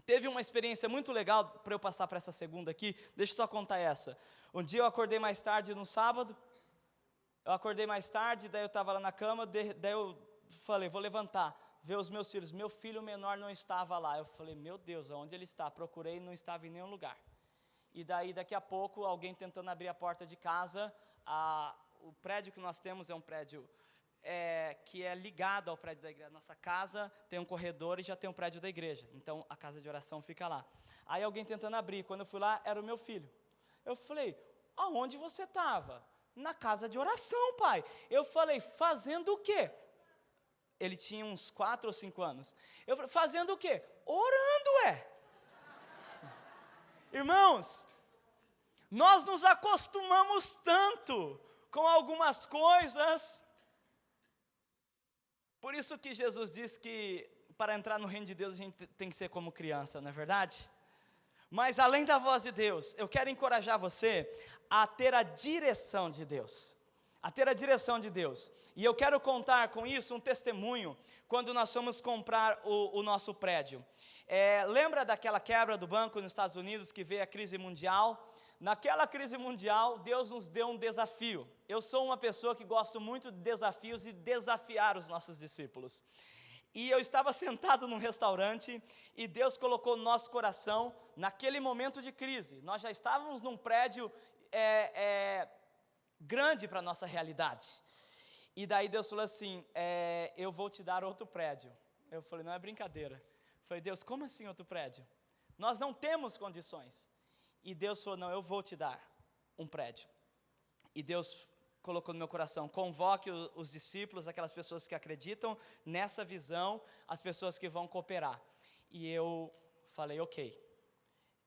teve uma experiência muito legal para eu passar para essa segunda aqui. Deixa eu só contar essa. Um dia eu acordei mais tarde no sábado. Daí eu estava lá na cama, daí eu falei, vou levantar, ver os meus filhos. Meu filho menor não estava lá. Eu falei, meu Deus, aonde ele está? Procurei e não estava em nenhum lugar. E daí, daqui a pouco, alguém tentando abrir a porta de casa. O prédio que nós temos é um prédio que é ligado ao prédio da igreja. Nossa casa tem um corredor e já tem um prédio da igreja. Então, a casa de oração fica lá. Aí, alguém tentando abrir. Quando eu fui lá, era o meu filho. Eu falei, aonde você estava? Na casa de oração, pai. Eu falei, fazendo o quê? Ele tinha uns 4 ou 5 anos. Eu falei, fazendo o quê? Orando, Irmãos, nós nos acostumamos tanto com algumas coisas. Por isso que Jesus diz que para entrar no reino de Deus a gente tem que ser como criança, não é verdade? Mas além da voz de Deus, eu quero encorajar você a ter a direção de Deus. E eu quero contar com isso um testemunho, quando nós fomos comprar o nosso prédio. Lembra daquela quebra do banco nos Estados Unidos, que veio a crise mundial? Naquela crise mundial, Deus nos deu um desafio. Eu sou uma pessoa que gosto muito de desafios e desafiar os nossos discípulos. E eu estava sentado num restaurante e Deus colocou no nosso coração, naquele momento de crise, nós já estávamos num prédio grande para a nossa realidade. E daí Deus falou assim, eu vou te dar outro prédio. Eu falei, não é brincadeira. Eu falei, Deus, como assim outro prédio? Nós não temos condições. E Deus falou, não, eu vou te dar um prédio. E Deus colocou no meu coração, convoque os discípulos, aquelas pessoas que acreditam nessa visão, as pessoas que vão cooperar. E eu falei, ok.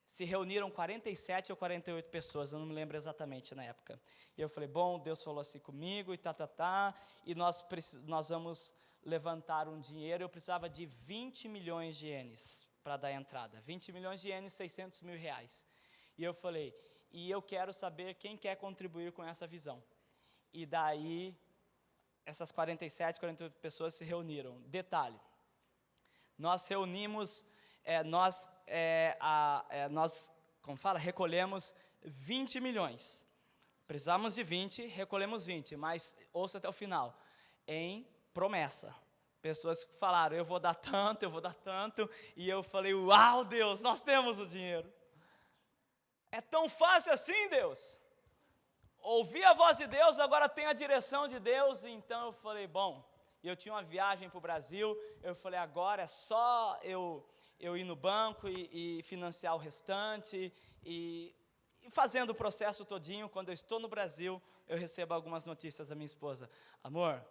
Se reuniram 47 ou 48 pessoas, eu não me lembro exatamente na época. E eu falei, bom, Deus falou assim comigo e e nós vamos levantar um dinheiro. Eu precisava de 20 milhões de ienes para dar a entrada. 20 milhões de ienes, 600 mil reais. E eu falei, e eu quero saber quem quer contribuir com essa visão. E daí, essas 47, 48 pessoas se reuniram. Detalhe, nós reunimos, recolhemos 20 milhões. Precisamos de 20, recolhemos 20, mas ouça até o final, em promessa. Pessoas que falaram, eu vou dar tanto, e eu falei, uau, Deus, nós temos o dinheiro. É tão fácil assim, Deus? Ouvi a voz de Deus, agora tem a direção de Deus. Então eu falei, bom, eu tinha uma viagem para o Brasil, eu falei, agora é só eu ir no banco e financiar o restante, e fazendo o processo todinho. Quando eu estou no Brasil, eu recebo algumas notícias da minha esposa, amor,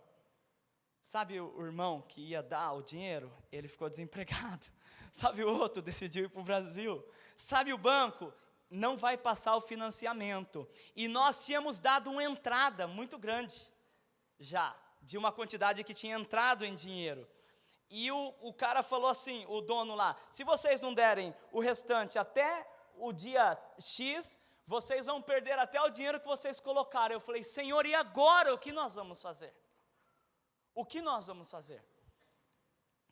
sabe o irmão que ia dar o dinheiro? Ele ficou desempregado. Sabe o outro decidiu ir para o Brasil? Sabe o banco? Não vai passar o financiamento. E nós tínhamos dado uma entrada muito grande, já, de uma quantidade que tinha entrado em dinheiro. E o cara falou assim, o dono lá, se vocês não derem o restante até o dia X, vocês vão perder até o dinheiro que vocês colocaram. Eu falei, Senhor, e agora o que nós vamos fazer? O que nós vamos fazer?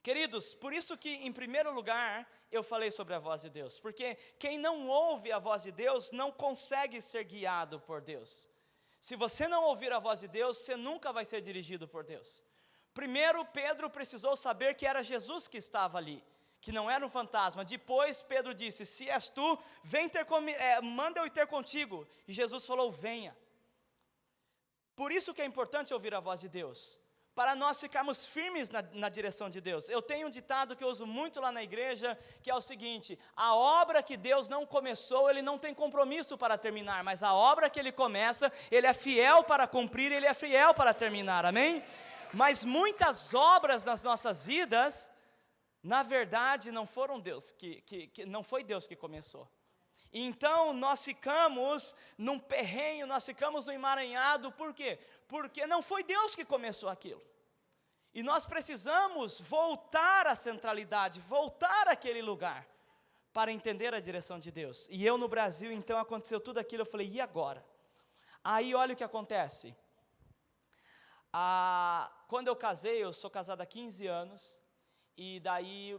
Queridos, por isso que em primeiro lugar eu falei sobre a voz de Deus, porque quem não ouve a voz de Deus não consegue ser guiado por Deus. Se você não ouvir a voz de Deus, você nunca vai ser dirigido por Deus. Primeiro, Pedro precisou saber que era Jesus que estava ali, que não era um fantasma. Depois Pedro disse, se és tu, manda eu ir ter contigo. E Jesus falou, venha. Por isso que é importante ouvir a voz de Deus, para nós ficarmos firmes na direção de Deus. Eu tenho um ditado que eu uso muito lá na igreja, que é o seguinte, a obra que Deus não começou, Ele não tem compromisso para terminar, mas a obra que Ele começa, Ele é fiel para cumprir, Ele é fiel para terminar, amém? Mas muitas obras nas nossas vidas, na verdade, não foram Deus não foi Deus que começou. Então nós ficamos num perrengue, nós ficamos no emaranhado, por quê? Porque não foi Deus que começou aquilo. E nós precisamos voltar à centralidade, voltar àquele lugar, para entender a direção de Deus. E eu no Brasil, então aconteceu tudo aquilo, eu falei, e agora? Aí olha o que acontece. Quando eu casei, eu sou casado há 15 anos, e daí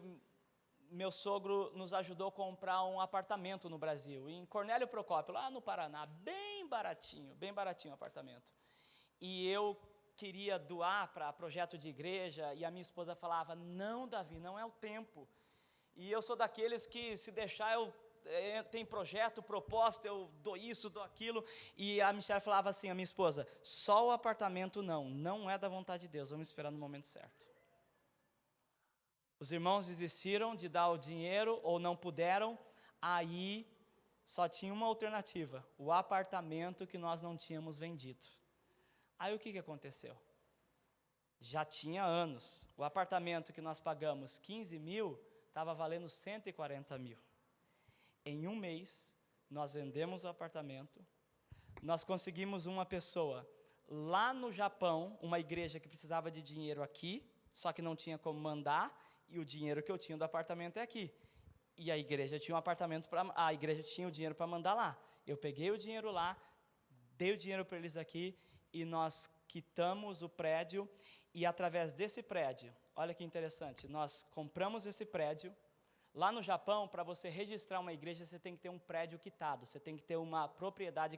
meu sogro nos ajudou a comprar um apartamento no Brasil, em Cornélio Procópio, lá no Paraná, bem baratinho o apartamento. E eu queria doar para projeto de igreja, e a minha esposa falava, não, Davi, não é o tempo. E eu sou daqueles que, se deixar, tem projeto, propósito, eu dou isso, dou aquilo. E a Michelle falava assim, a minha esposa, só o apartamento não é da vontade de Deus, vamos esperar no momento certo. Os irmãos desistiram de dar o dinheiro, ou não puderam, aí só tinha uma alternativa, o apartamento que nós não tínhamos vendido. Aí o que aconteceu? Já tinha anos, o apartamento que nós pagamos 15 mil, estava valendo 140 mil. Em um mês, nós vendemos o apartamento, nós conseguimos uma pessoa lá no Japão, uma igreja que precisava de dinheiro aqui, só que não tinha como mandar, e o dinheiro que eu tinha do apartamento é aqui. E a igreja tinha o dinheiro para mandar lá. Eu peguei o dinheiro lá, dei o dinheiro para eles aqui, e nós quitamos o prédio, e através desse prédio, olha que interessante, nós compramos esse prédio. Lá no Japão, para você registrar uma igreja, você tem que ter um prédio quitado, você tem que ter uma propriedade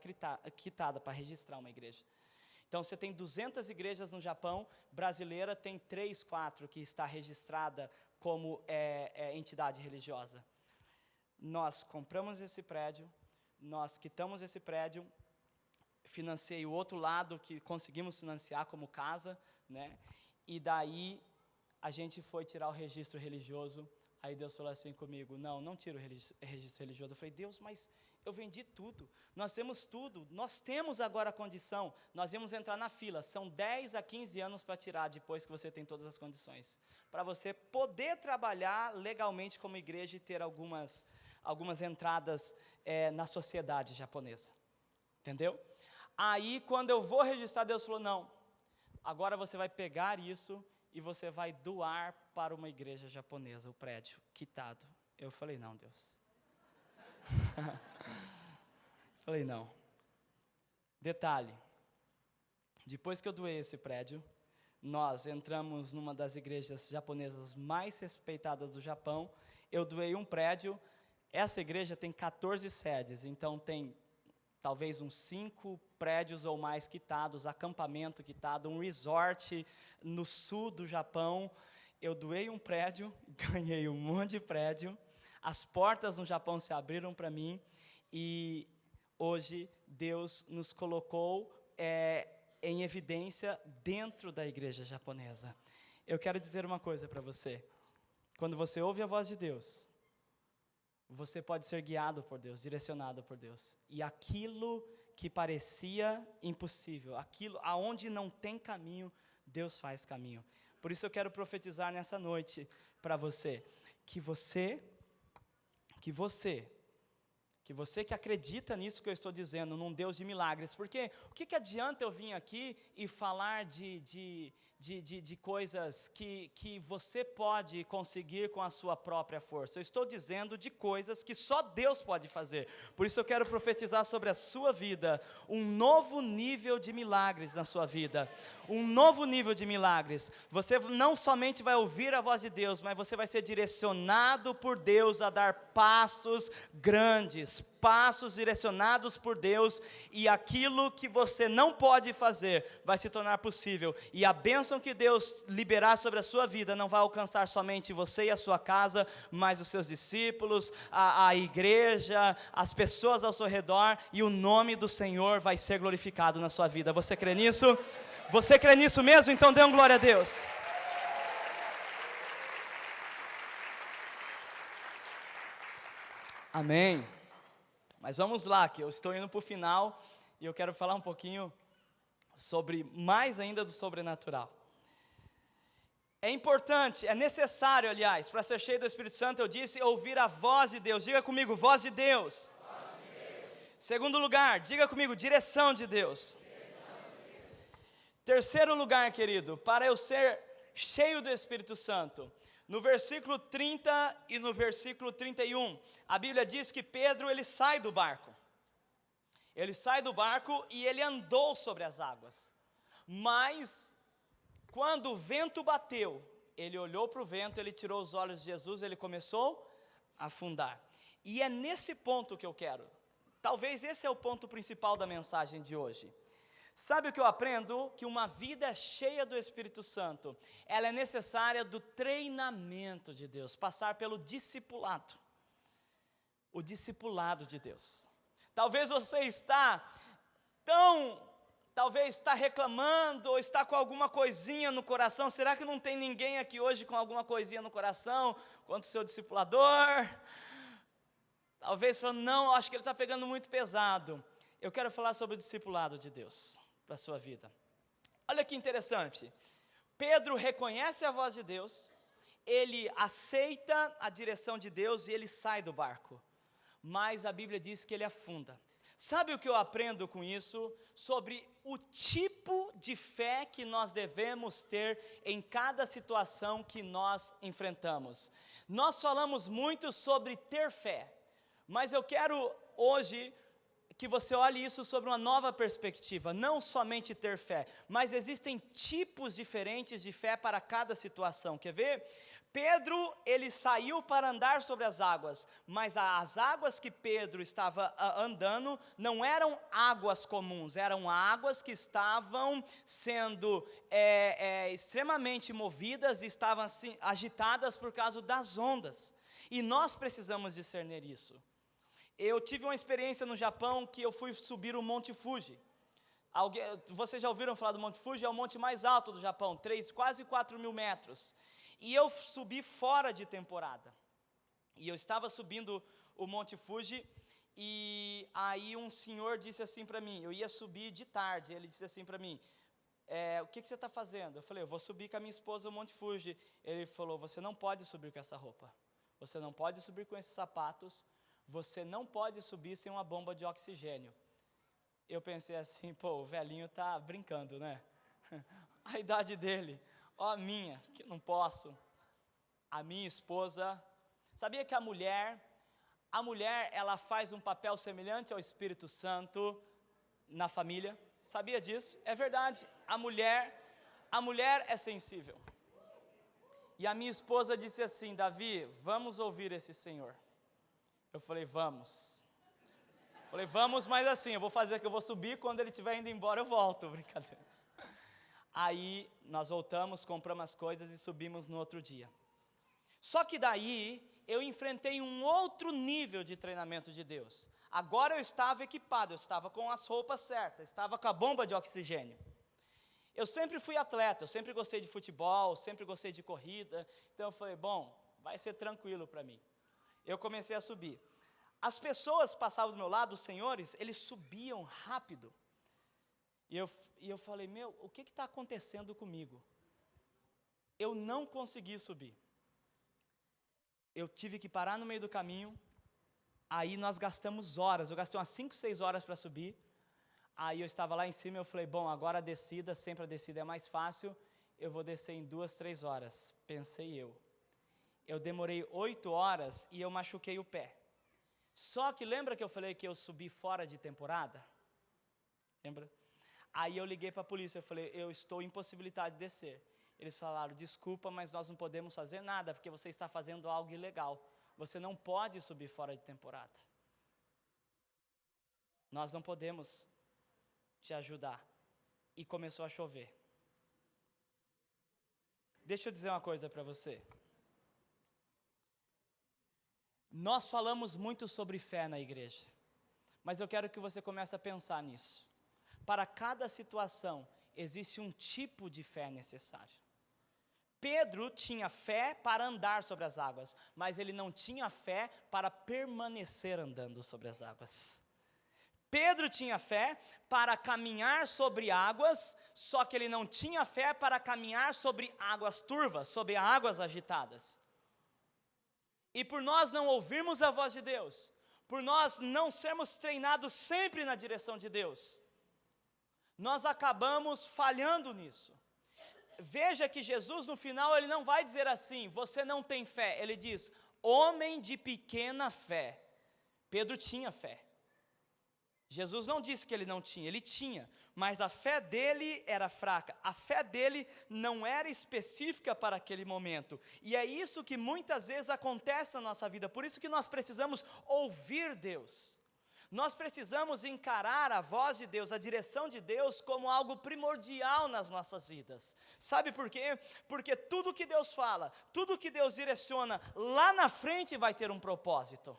quitada para registrar uma igreja. Então, você tem 200 igrejas no Japão, brasileira tem 3, 4 que está registrada como entidade religiosa. Nós compramos esse prédio, nós quitamos esse prédio, financiei o outro lado que conseguimos financiar como casa, né? E daí a gente foi tirar o registro religioso. Aí Deus falou assim comigo, não tira o registro religioso. Eu falei, Deus, mas eu vendi tudo, nós temos tudo, nós temos agora a condição, nós íamos entrar na fila, são 10 a 15 anos para tirar depois que você tem todas as condições, para você poder trabalhar legalmente como igreja e ter algumas entradas na sociedade japonesa, entendeu? Aí quando eu vou registrar, Deus falou, não, agora você vai pegar isso e você vai doar para uma igreja japonesa, o prédio, quitado. Eu falei, não, Deus. Falei, não. Detalhe, depois que eu doei esse prédio, nós entramos numa das igrejas japonesas mais respeitadas do Japão, eu doei um prédio, essa igreja tem 14 sedes, então tem talvez uns 5 prédios ou mais quitados, acampamento quitado, um resort no sul do Japão. Eu doei um prédio, ganhei um monte de prédio, as portas no Japão se abriram para mim, e hoje Deus nos colocou em evidência dentro da igreja japonesa. Eu quero dizer uma coisa para você, quando você ouve a voz de Deus, você pode ser guiado por Deus, direcionado por Deus. E aquilo que parecia impossível, aquilo aonde não tem caminho, Deus faz caminho. Por isso eu quero profetizar nessa noite para você, que você que acredita nisso que eu estou dizendo, num Deus de milagres, porque o que adianta eu vir aqui e falar de coisas que você pode conseguir com a sua própria força? Eu estou dizendo de coisas que só Deus pode fazer. Por isso eu quero profetizar sobre a sua vida, um novo nível de milagres na sua vida, um novo nível de milagres. Você não somente vai ouvir a voz de Deus, mas você vai ser direcionado por Deus a dar passos grandes, passos direcionados por Deus, e aquilo que você não pode fazer vai se tornar possível, e a bênção que Deus liberar sobre a sua vida não vai alcançar somente você e a sua casa, mas os seus discípulos, a igreja, as pessoas ao seu redor, e o nome do Senhor vai ser glorificado na sua vida. Você crê nisso? Você crê nisso mesmo? Então dê glória a Deus. Amém. Mas vamos lá, que eu estou indo para o final, e eu quero falar um pouquinho sobre, mais ainda do sobrenatural. É importante, é necessário, aliás, para ser cheio do Espírito Santo, eu disse, ouvir a voz de Deus. Diga comigo, voz de Deus. Segundo lugar, diga comigo, direção de Deus. Terceiro lugar, querido, para eu ser cheio do Espírito Santo. No versículo 30 e no versículo 31, a Bíblia diz que Pedro, ele sai do barco. Ele sai do barco e ele andou sobre as águas. Mas, quando o vento bateu, ele olhou para o vento, ele tirou os olhos de Jesus, ele começou a afundar. E é nesse ponto que eu quero. Talvez esse é o ponto principal da mensagem de hoje. Sabe o que eu aprendo? Que uma vida cheia do Espírito Santo, ela é necessária do treinamento de Deus, passar pelo discipulado. O discipulado de Deus. Talvez você talvez está reclamando ou está com alguma coisinha no coração. Será que não tem ninguém aqui hoje com alguma coisinha no coração quanto o seu discipulador? Talvez falando, não, acho que ele está pegando muito pesado. Eu quero falar sobre o discipulado de Deus para a sua vida. Olha que interessante. Pedro reconhece a voz de Deus, ele aceita a direção de Deus e ele sai do barco. Mas a Bíblia diz que ele afunda. Sabe o que eu aprendo com isso? Sobre o tipo de fé que nós devemos ter em cada situação que nós enfrentamos. Nós falamos muito sobre ter fé, mas eu quero hoje que você olhe isso sobre uma nova perspectiva, não somente ter fé, mas existem tipos diferentes de fé para cada situação. Quer ver? Pedro, ele saiu para andar sobre as águas, mas as águas que Pedro estava andando não eram águas comuns, eram águas que estavam sendo extremamente movidas e estavam assim, agitadas por causa das ondas, e nós precisamos discernir isso. Eu tive uma experiência no Japão que eu fui subir o Monte Fuji. Vocês já ouviram falar do Monte Fuji? É o monte mais alto do Japão, quase 4.000 metros. E eu subi fora de temporada. E eu estava subindo o Monte Fuji, e aí um senhor disse assim para mim, eu ia subir de tarde, ele disse assim para mim, o que você está fazendo? Eu falei, eu vou subir com a minha esposa o Monte Fuji. Ele falou, você não pode subir com essa roupa, você não pode subir com esses sapatos, você não pode subir sem uma bomba de oxigênio. Eu pensei assim, pô, o velhinho tá brincando, né? A idade dele, a minha, que não posso. A minha esposa, sabia que a mulher, ela faz um papel semelhante ao Espírito Santo na família? Sabia disso? É verdade, a mulher é sensível. E a minha esposa disse assim, Davi, vamos ouvir esse Senhor. Eu falei, vamos. Falei, vamos, mas assim, eu vou fazer que eu vou subir, quando ele estiver indo embora eu volto, brincadeira. Aí, nós voltamos, compramos as coisas e subimos no outro dia. Só que daí, eu enfrentei um outro nível de treinamento de Deus. Agora eu estava equipado, eu estava com as roupas certas, estava com a bomba de oxigênio. Eu sempre fui atleta, eu sempre gostei de futebol, sempre gostei de corrida, então eu falei, bom, vai ser tranquilo para mim. Eu comecei a subir. As pessoas passavam do meu lado, os senhores, eles subiam rápido. E eu falei, o que está acontecendo comigo? Eu não consegui subir. Eu tive que parar no meio do caminho. Aí nós gastamos horas, eu gastei umas 5, 6 horas para subir. Aí eu estava lá em cima e eu falei, bom, agora a descida, sempre a descida é mais fácil, eu vou descer em 2, 3 horas, pensei eu. Eu demorei 8 horas e eu machuquei o pé. Só que lembra que eu falei que eu subi fora de temporada? Lembra? Aí eu liguei para a polícia, eu falei, eu estou impossibilitado de descer. Eles falaram, desculpa, mas nós não podemos fazer nada, porque você está fazendo algo ilegal. Você não pode subir fora de temporada. Nós não podemos te ajudar. E começou a chover. Deixa eu dizer uma coisa para você. Nós falamos muito sobre fé na igreja, mas eu quero que você comece a pensar nisso. Para cada situação, existe um tipo de fé necessário. Pedro tinha fé para andar sobre as águas, mas ele não tinha fé para permanecer andando sobre as águas. Pedro tinha fé para caminhar sobre águas, só que ele não tinha fé para caminhar sobre águas turvas, sobre águas agitadas. E por nós não ouvirmos a voz de Deus, por nós não sermos treinados sempre na direção de Deus, nós acabamos falhando nisso. Veja que Jesus no final ele não vai dizer assim, você não tem fé, ele diz, homem de pequena fé. Pedro tinha fé. Jesus não disse que ele não tinha, ele tinha, mas a fé dele era fraca, a fé dele não era específica para aquele momento, e é isso que muitas vezes acontece na nossa vida, por isso que nós precisamos ouvir Deus, nós precisamos encarar a voz de Deus, a direção de Deus como algo primordial nas nossas vidas, sabe por quê? Porque tudo que Deus fala, tudo que Deus direciona, lá na frente vai ter um propósito.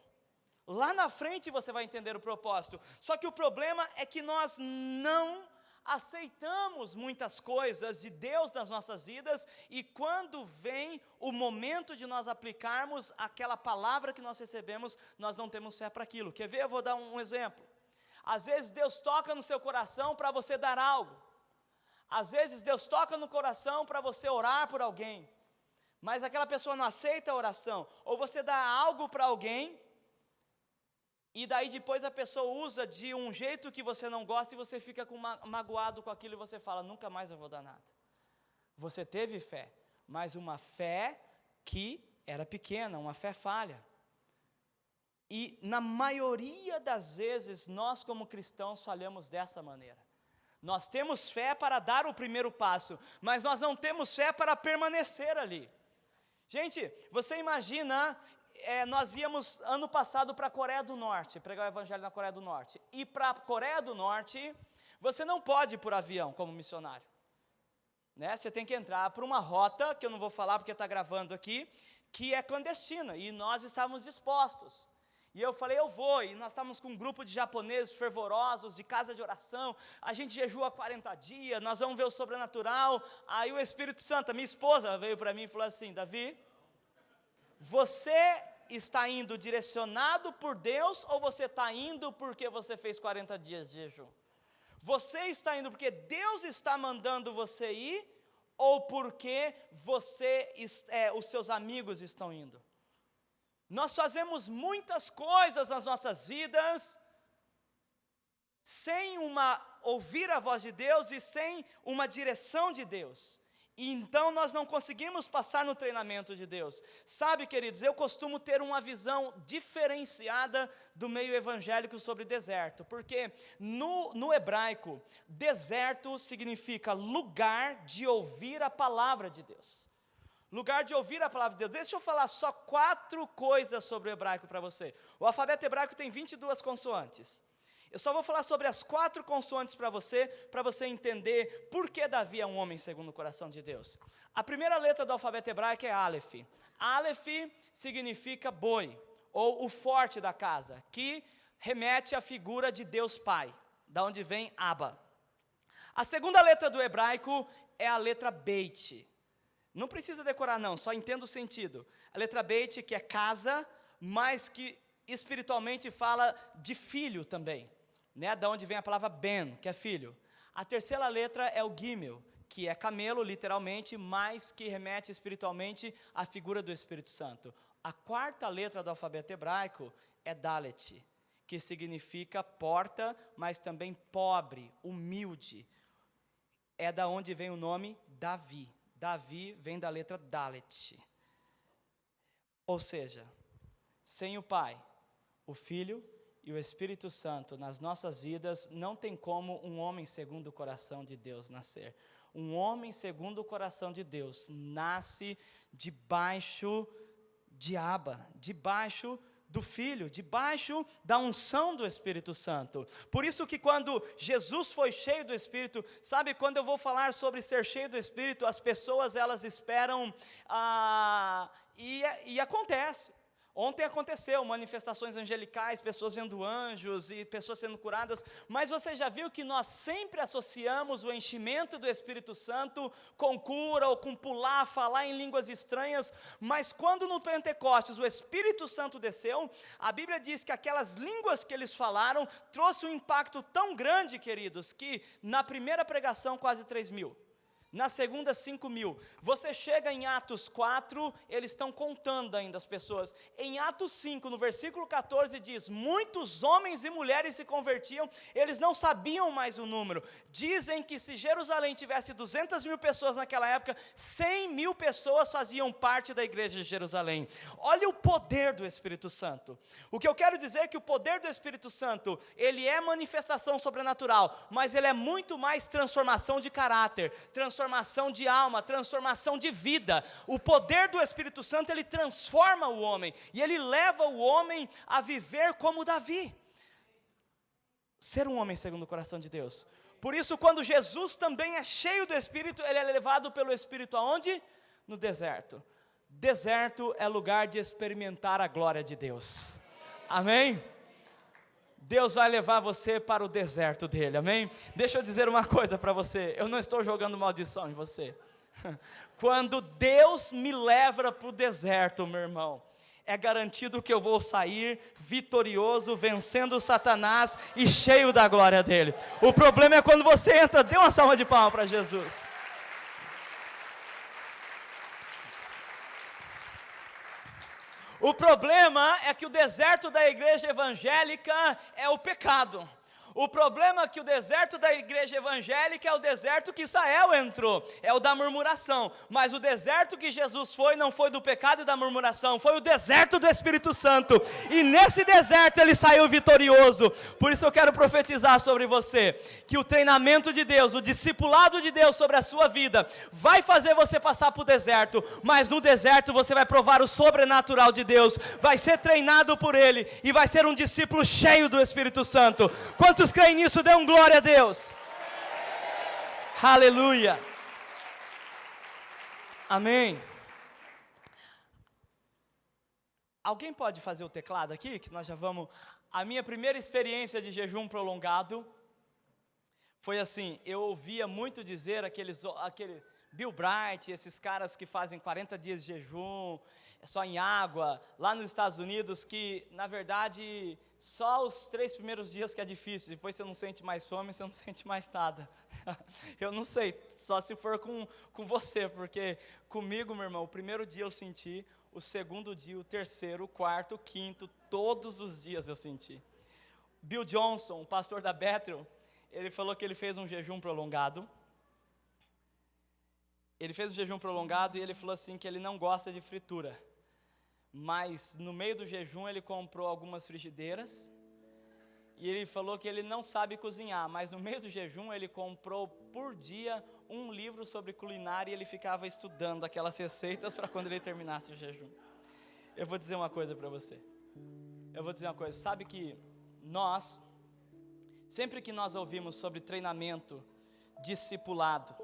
Lá na frente você vai entender o propósito, só que o problema é que nós não aceitamos muitas coisas de Deus nas nossas vidas, e quando vem o momento de nós aplicarmos aquela palavra que nós recebemos, nós não temos fé para aquilo. Quer ver? Eu vou dar um exemplo. Às vezes Deus toca no seu coração para você dar algo, às vezes Deus toca no coração para você orar por alguém, mas aquela pessoa não aceita a oração, ou você dá algo para alguém, e daí depois a pessoa usa de um jeito que você não gosta e você fica magoado com aquilo e você fala, nunca mais eu vou dar nada. Você teve fé, mas uma fé que era pequena, uma fé falha. E na maioria das vezes nós como cristãos falhamos dessa maneira. Nós temos fé para dar o primeiro passo, mas nós não temos fé para permanecer ali. Gente, você imagina... nós íamos ano passado para a Coreia do Norte, pregar o evangelho na Coreia do Norte, e para a Coreia do Norte, você não pode ir por avião como missionário, né? Você tem que entrar por uma rota, que eu não vou falar porque está gravando aqui, que é clandestina, e nós estávamos dispostos, e eu falei, eu vou, e nós estávamos com um grupo de japoneses fervorosos, de casa de oração, a gente jejua 40 dias, nós vamos ver o sobrenatural, aí o Espírito Santo, a minha esposa veio para mim e falou assim, Davi, você está indo direcionado por Deus ou você está indo porque você fez 40 dias de jejum? Você está indo porque Deus está mandando você ir ou porque os seus amigos estão indo? Nós fazemos muitas coisas nas nossas vidas sem ouvir a voz de Deus e sem uma direção de Deus. E então nós não conseguimos passar no treinamento de Deus. Sabe, queridos, eu costumo ter uma visão diferenciada do meio evangélico sobre deserto, porque no hebraico, deserto significa lugar de ouvir a palavra de Deus. Lugar de ouvir a palavra de Deus. Deixa eu falar só 4 coisas sobre o hebraico para você. O alfabeto hebraico tem 22 consoantes. Eu só vou falar sobre as 4 consoantes para você entender por que Davi é um homem segundo o coração de Deus. A primeira letra do alfabeto hebraico é Aleph. Aleph significa boi, ou o forte da casa, que remete à figura de Deus Pai, da onde vem Abba. A segunda letra do hebraico é a letra Beit. Não precisa decorar não, só entenda o sentido. A letra Beit, que é casa, mas que espiritualmente fala de filho também. Né, da onde vem a palavra Ben, que é filho. A terceira letra é o Gimel, que é camelo, literalmente, mas que remete espiritualmente à figura do Espírito Santo. A quarta letra do alfabeto hebraico é Dalet, que significa porta, mas também pobre, humilde. É da onde vem o nome Davi. Davi vem da letra Dalet. Ou seja, sem o Pai, o Filho e o Espírito Santo nas nossas vidas, não tem como um homem segundo o coração de Deus nascer. Um homem segundo o coração de Deus nasce debaixo de Abba, debaixo do Filho, debaixo da unção do Espírito Santo. Por isso que quando Jesus foi cheio do Espírito, sabe, quando eu vou falar sobre ser cheio do Espírito, as pessoas elas esperam, e acontece. Ontem aconteceu manifestações angelicais, pessoas vendo anjos e pessoas sendo curadas, mas você já viu que nós sempre associamos o enchimento do Espírito Santo com cura ou com pular, falar em línguas estranhas, mas quando no Pentecostes o Espírito Santo desceu, a Bíblia diz que aquelas línguas que eles falaram trouxe um impacto tão grande, queridos, que na primeira pregação quase 3.000. Na segunda, 5.000. Você chega em Atos 4, eles estão contando ainda as pessoas. Em Atos 5, no versículo 14, diz: muitos homens e mulheres se convertiam, eles não sabiam mais o número. Dizem que se Jerusalém tivesse 200.000 pessoas naquela época, 100.000 pessoas faziam parte da igreja de Jerusalém. Olha o poder do Espírito Santo. O que eu quero dizer é que o poder do Espírito Santo, ele é manifestação sobrenatural, mas ele é muito mais transformação de caráter, transformação de alma, transformação de vida. O poder do Espírito Santo, ele transforma o homem, e ele leva o homem a viver como Davi, ser um homem segundo o coração de Deus. Por isso, quando Jesus também é cheio do Espírito, ele é levado pelo Espírito aonde? No deserto. Deserto é lugar de experimentar a glória de Deus. Amém? Deus vai levar você para o deserto dele, amém? Deixa eu dizer uma coisa para você, eu não estou jogando maldição em você. Quando Deus me leva para o deserto, meu irmão, é garantido que eu vou sair vitorioso, vencendo Satanás e cheio da glória dele. O problema é quando você entra, dê uma salva de palmas para Jesus. O problema é que o deserto da igreja evangélica é o pecado. O problema é que o deserto da igreja evangélica é o deserto que Israel entrou, é o da murmuração. Mas o deserto que Jesus foi, não foi do pecado e da murmuração, foi o deserto do Espírito Santo. E nesse deserto ele saiu vitorioso. Por isso eu quero profetizar sobre você, que o treinamento de Deus, o discipulado de Deus sobre a sua vida, vai fazer você passar por deserto. Mas no deserto você vai provar o sobrenatural de Deus, vai ser treinado por Ele, e vai ser um discípulo cheio do Espírito Santo. Quantos creem nisso? Dê um glória a Deus. Aleluia. Amém. Alguém pode fazer o teclado aqui, que nós já vamos... A minha primeira experiência de jejum prolongado foi assim, eu ouvia muito dizer aquele Bill Bright, esses caras que fazem 40 dias de jejum, só em água, lá nos Estados Unidos, que na verdade só os 3 primeiros dias que é difícil, depois você não sente mais fome, você não sente mais nada. Eu não sei, só se for com você, porque comigo, meu irmão, o primeiro dia eu senti, o segundo dia, o terceiro, o quarto, o quinto, todos os dias eu senti. Bill Johnson, o pastor da Bethel, ele falou que ele fez um jejum prolongado. Ele fez um jejum prolongado e ele falou assim que ele não gosta de fritura. Mas no meio do jejum ele comprou algumas frigideiras. E ele falou que ele não sabe cozinhar, mas no meio do jejum ele comprou por dia um livro sobre culinária e ele ficava estudando aquelas receitas para quando ele terminasse o jejum. Eu vou dizer uma coisa para você. Sabe que nós, sempre que nós ouvimos sobre treinamento, discipulado,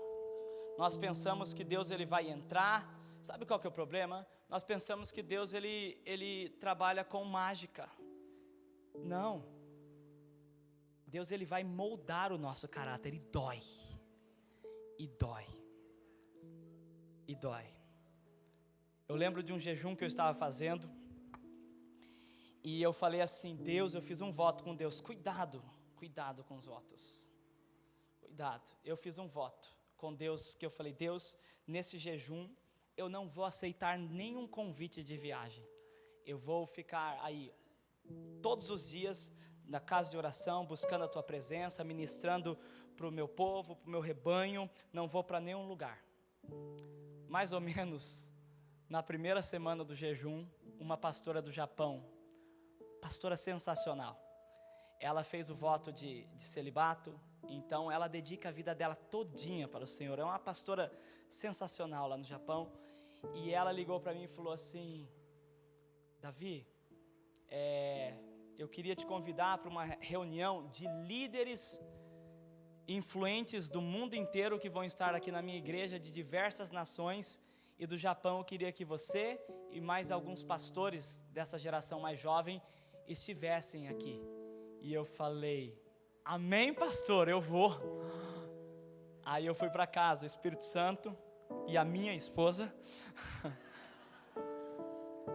nós pensamos que Deus ele vai entrar. Sabe qual que é o problema? Nós pensamos que Deus ele trabalha com mágica. Não. Deus ele vai moldar o nosso caráter, e dói. Eu lembro de um jejum que eu estava fazendo, e eu falei assim: Deus, eu fiz um voto com Deus. Cuidado com os votos. Eu fiz um voto com Deus, que eu falei: Deus, nesse jejum, eu não vou aceitar nenhum convite de viagem. Eu vou ficar aí todos os dias na casa de oração, buscando a Tua presença, ministrando para o meu povo, para o meu rebanho, não vou para nenhum lugar. Mais ou menos, na primeira semana do jejum, uma pastora do Japão, pastora sensacional, ela fez o voto de celibato, então ela dedica a vida dela todinha para o Senhor. É uma pastora sensacional lá no Japão, e ela ligou para mim e falou assim: Davi, eu queria te convidar para uma reunião de líderes influentes do mundo inteiro que vão estar aqui na minha igreja, de diversas nações, e do Japão eu queria que você e mais alguns pastores dessa geração mais jovem estivessem aqui. E eu falei: amém, pastor, eu vou. Aí eu fui para casa, o Espírito Santo e a minha esposa.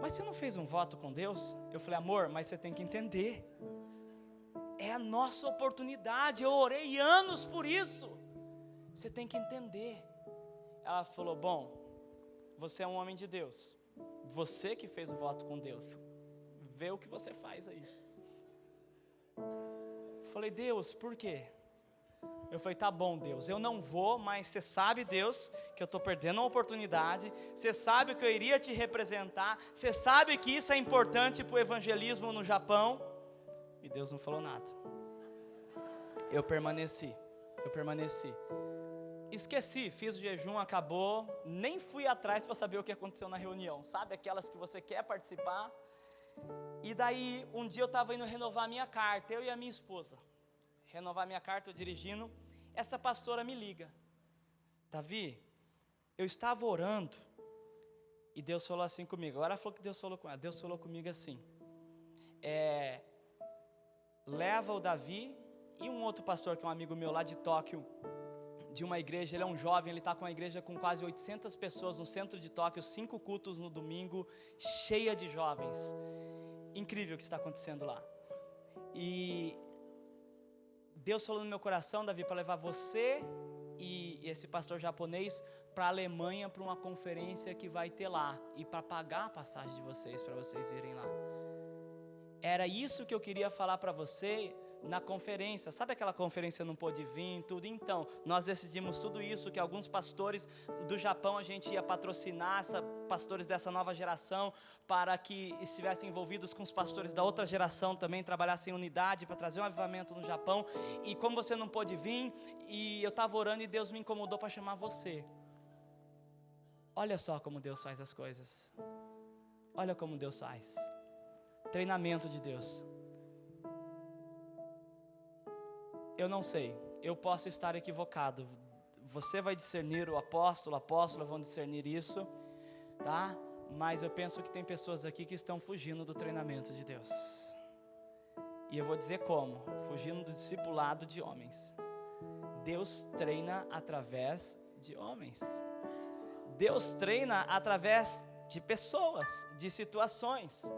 Mas você não fez um voto com Deus? Eu falei: amor, mas você tem que entender, é a nossa oportunidade, eu orei anos por isso. Você tem que entender, Ela falou, bom, você é um homem de Deus, você que fez o voto com Deus, vê o que você faz aí. Eu falei, Deus, por quê? Eu falei, tá bom, Deus, eu não vou, mas você sabe, Deus, que eu estou perdendo uma oportunidade, você sabe que eu iria te representar, você sabe que isso é importante para o evangelismo no Japão, e Deus não falou nada. Eu permaneci, esqueci, fiz o jejum, acabou, nem fui atrás para saber o que aconteceu na reunião, sabe, aquelas que você quer participar. E daí, um dia eu estava indo renovar a minha carta, eu e a minha esposa, renovar minha carta, eu dirigindo, essa pastora me liga, Davi, eu estava orando, e Deus falou assim comigo, agora ela falou que Deus falou com ela, Deus falou comigo assim, leva o Davi, e um outro pastor que é um amigo meu lá de Tóquio, de uma igreja, ele é um jovem, ele está com uma igreja com quase 800 pessoas no centro de Tóquio, 5 cultos no domingo, cheia de jovens, incrível o que está acontecendo lá, e Deus falou no meu coração, Davi, para levar você e esse pastor japonês para a Alemanha, para uma conferência que vai ter lá, e para pagar a passagem de vocês, para vocês irem lá. Era isso que eu queria falar para você na conferência. Sabe aquela conferência não pôde vir, tudo? Então, nós decidimos tudo isso, que alguns pastores do Japão a gente ia patrocinar, pastores dessa nova geração, para que estivessem envolvidos com os pastores da outra geração também, trabalhassem em unidade para trazer um avivamento no Japão. E como você não pôde vir, e eu estava orando e Deus me incomodou para chamar você. Olha só como Deus faz as coisas. Olha como Deus faz. Treinamento de Deus. Eu não sei, eu posso estar equivocado, você vai discernir, a apóstola vão discernir isso, tá? Mas eu penso que tem pessoas aqui que estão fugindo do treinamento de Deus, e eu vou dizer como, fugindo do discipulado de homens. Deus treina através de homens, Deus treina através de pessoas, de situações.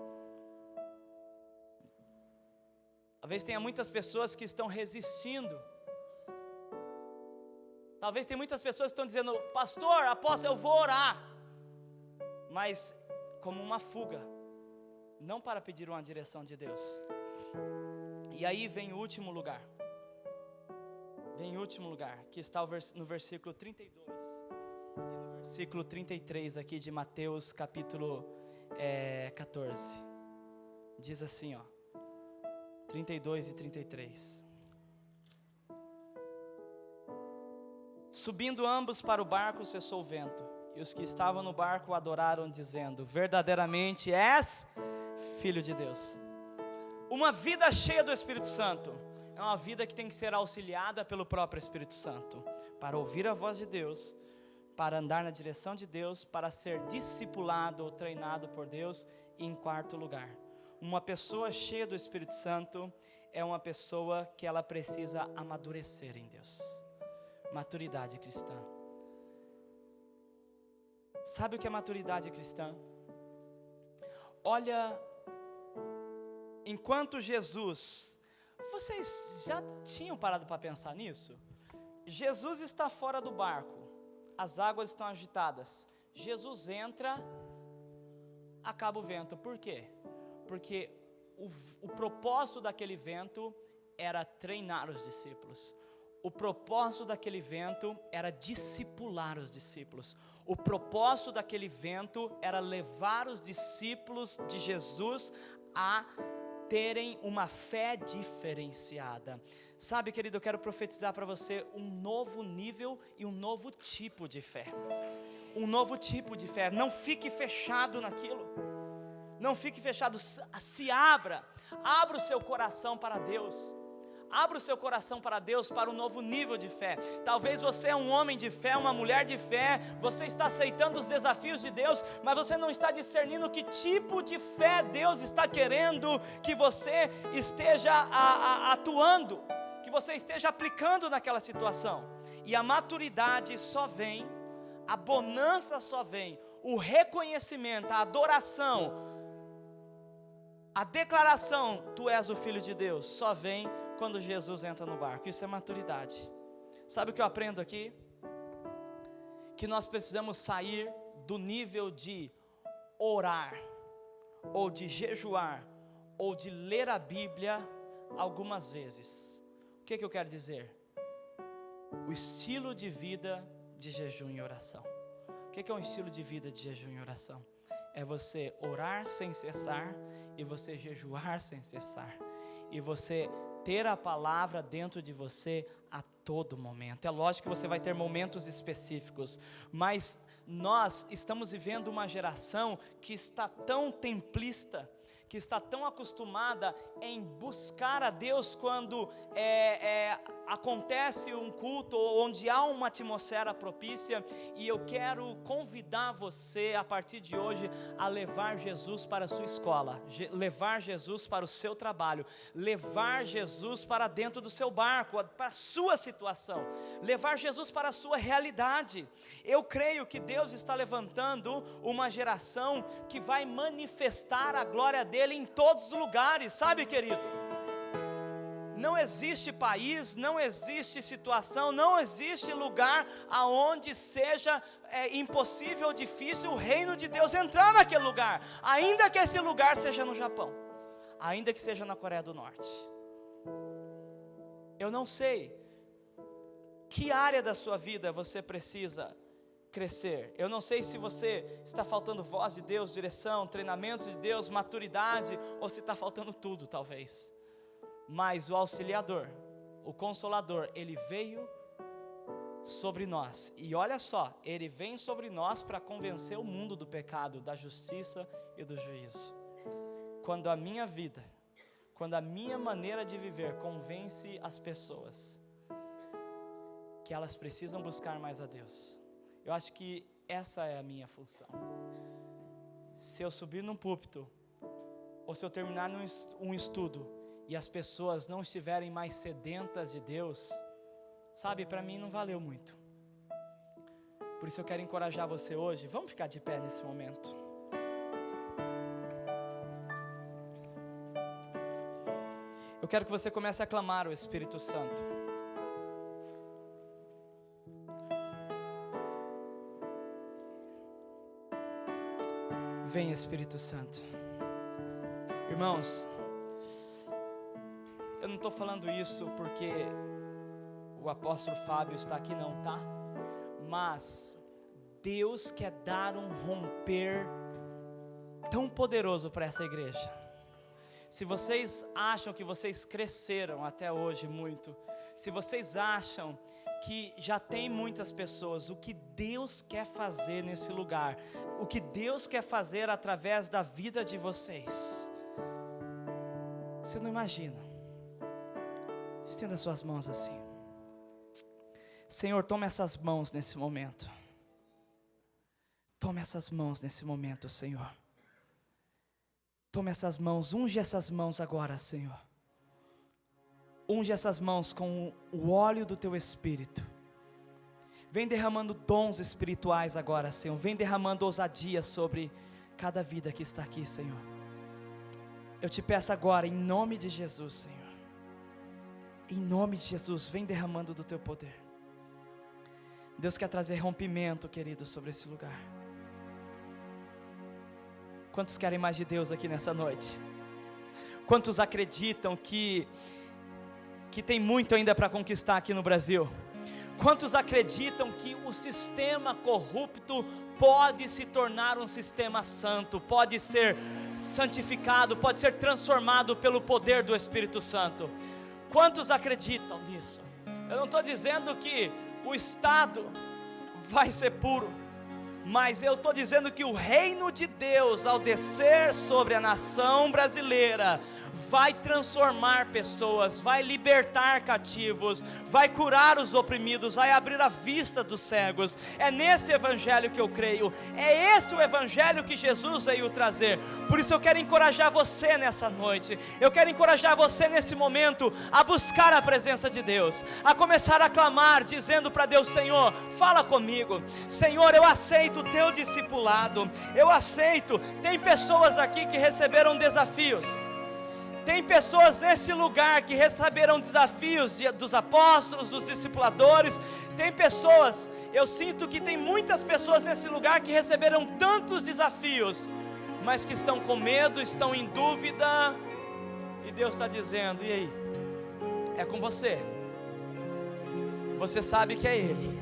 Talvez tenha muitas pessoas que estão resistindo. Talvez tenha muitas pessoas que estão dizendo, pastor, apóstolo, eu vou orar. Mas como uma fuga, não para pedir uma direção de Deus. E aí vem o último lugar. Que está no versículo 32. E no versículo 33 aqui de Mateus capítulo 14. Diz assim, 32 e 33. Subindo ambos para o barco, cessou o vento, e os que estavam no barco o adoraram, dizendo, verdadeiramente és Filho de Deus. Uma vida cheia do Espírito Santo é uma vida que tem que ser auxiliada pelo próprio Espírito Santo, para ouvir a voz de Deus, para andar na direção de Deus, para ser discipulado ou treinado por Deus. E em quarto lugar, uma pessoa cheia do Espírito Santo é uma pessoa que ela precisa amadurecer em Deus. Maturidade cristã. Sabe o que é maturidade cristã? Olha, enquanto Jesus, vocês já tinham parado para pensar nisso? Jesus está fora do barco, as águas estão agitadas, Jesus entra, acaba o vento. Por quê? Porque o propósito daquele vento era treinar os discípulos. O propósito daquele vento era discipular os discípulos. O propósito daquele vento era levar os discípulos de Jesus a terem uma fé diferenciada. Sabe, querido, eu quero profetizar para você um novo nível e um novo tipo de fé. Um novo tipo de fé. Não fique fechado naquilo. Não fique fechado, se abra o seu coração para Deus. Abra o seu coração para Deus, para um novo nível de fé. Talvez você é um homem de fé, uma mulher de fé, você está aceitando os desafios de Deus, mas você não está discernindo que tipo de fé Deus está querendo que você esteja atuando, que você esteja aplicando naquela situação. E a maturidade só vem, a bonança só vem, o reconhecimento, a adoração, a declaração, tu és o Filho de Deus, só vem quando Jesus entra no barco. Isso é maturidade. Sabe o que eu aprendo aqui? que nós precisamos sair do nível de orar, ou de jejuar, ou de ler a Bíblia algumas vezes. O que eu quero dizer? O estilo de vida de jejum e oração. O que é um estilo de vida de jejum e oração? É você orar sem cessar, e você jejuar sem cessar, e você ter a palavra dentro de você a todo momento. É lógico que você vai ter momentos específicos, mas nós estamos vivendo uma geração que está tão templista, que está tão acostumada em buscar a Deus quando acontece um culto onde há uma atmosfera propícia, e eu quero convidar você a partir de hoje a levar Jesus para a sua escola, levar Jesus para o seu trabalho, levar Jesus para dentro do seu barco, para a sua situação, levar Jesus para a sua realidade. Eu creio que Deus está levantando uma geração que vai manifestar a glória dele em todos os lugares, sabe, querido? Não existe país, não existe situação, não existe lugar aonde seja impossível ou difícil o reino de Deus entrar naquele lugar, ainda que esse lugar seja no Japão, ainda que seja na Coreia do Norte. Eu não sei que área da sua vida você precisa crescer. Eu não sei se você está faltando voz de Deus, direção, treinamento de Deus, maturidade, ou se está faltando tudo, talvez. Mas o auxiliador, o consolador, ele veio sobre nós. E olha só, ele vem sobre nós para convencer o mundo do pecado, da justiça e do juízo. Quando a minha vida, quando a minha maneira de viver convence as pessoas que elas precisam buscar mais a Deus, eu acho que essa é a minha função. Se eu subir num púlpito, ou se eu terminar um estudo, e as pessoas não estiverem mais sedentas de Deus, sabe, para mim não valeu muito. Por isso eu quero encorajar você hoje, vamos ficar de pé nesse momento. Eu quero que você comece a clamar o Espírito Santo. Vem, Espírito Santo. Irmãos, eu não estou falando isso porque o apóstolo Fábio está aqui não, tá? Mas Deus quer dar um romper tão poderoso para essa igreja. Se vocês acham que vocês cresceram até hoje muito, se vocês acham que já tem muitas pessoas, o que Deus quer fazer nesse lugar, o que Deus quer fazer através da vida de vocês, você não imagina. Estenda suas mãos assim. Senhor, toma essas mãos nesse momento. Toma essas mãos nesse momento, Senhor. Toma essas mãos, unge essas mãos agora, Senhor. Unge essas mãos com o óleo do Teu Espírito. Vem derramando dons espirituais agora, Senhor. Vem derramando ousadia sobre cada vida que está aqui, Senhor. Eu te peço agora, em nome de Jesus, Senhor. Em nome de Jesus, vem derramando do Teu poder. Deus quer trazer rompimento, querido, sobre esse lugar. Quantos querem mais de Deus aqui nessa noite? Quantos acreditam que tem muito ainda para conquistar aqui no Brasil? Quantos acreditam que o sistema corrupto pode se tornar um sistema santo, pode ser santificado, pode ser transformado pelo poder do Espírito Santo? Quantos acreditam nisso? Eu não estou dizendo que o Estado vai ser puro, mas eu estou dizendo que o reino de Deus, ao descer sobre a nação brasileira, vai transformar pessoas, vai libertar cativos, vai curar os oprimidos, vai abrir a vista dos cegos. É nesse evangelho que eu creio, é esse o evangelho que Jesus veio trazer. Por isso eu quero encorajar você nessa noite, eu quero encorajar você nesse momento a buscar a presença de Deus, a começar a clamar, dizendo para Deus: Senhor, fala comigo, Senhor, eu aceito o Teu discipulado, eu aceito. Tem pessoas aqui que receberam desafios, Tem pessoas nesse lugar que receberam desafios dos apóstolos, dos discipuladores. Tem pessoas, eu sinto que tem muitas pessoas nesse lugar que receberam tantos desafios, mas que estão com medo, estão em dúvida. E Deus está dizendo: e aí? É com você. Você sabe que é Ele.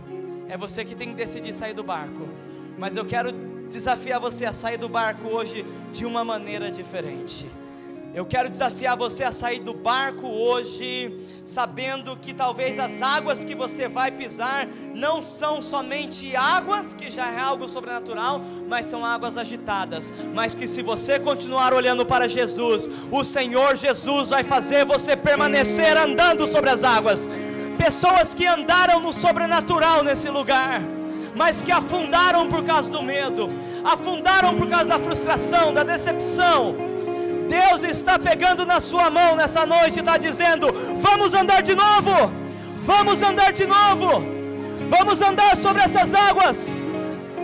É você que tem que decidir sair do barco. Mas eu quero desafiar você a sair do barco hoje de uma maneira diferente. Eu quero desafiar você a sair do barco hoje, sabendo que talvez as águas que você vai pisar não são somente águas, que já é algo sobrenatural, mas são águas agitadas. Mas que se você continuar olhando para Jesus, o Senhor Jesus vai fazer você permanecer andando sobre as águas. Pessoas que andaram no sobrenatural nesse lugar, mas que afundaram por causa do medo, afundaram por causa da frustração, da decepção. Deus está pegando na sua mão nessa noite e está dizendo: vamos andar de novo, vamos andar de novo, vamos andar sobre essas águas.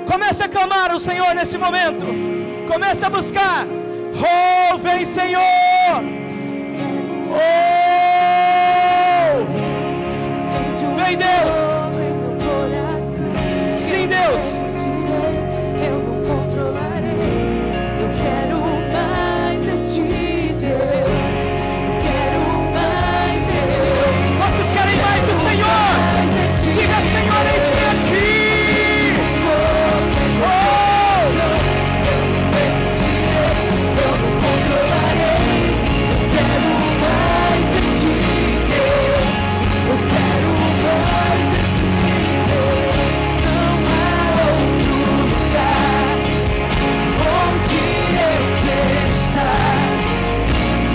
Comece a clamar o Senhor nesse momento, comece a buscar. Oh, vem Senhor, oh, vem Deus, sim Deus. Diga: Senhor, eis-me aqui. Oh! Eu não controlarei. Eu quero mais de ti, Deus. Eu quero mais de ti, Deus. Não há outro lugar onde eu quero estar.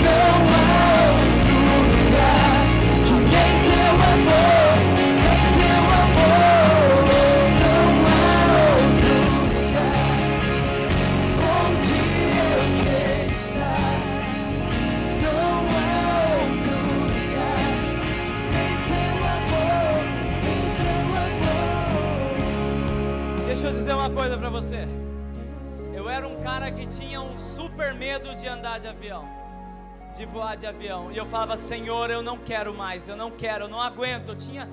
Não há outro lugar que nem teu amor. Deixa eu dizer uma coisa pra você. Eu era um cara que tinha um super medo de andar de avião, de voar de avião. E eu falava: Senhor, eu não quero mais, eu não quero, eu não aguento. Eu tinha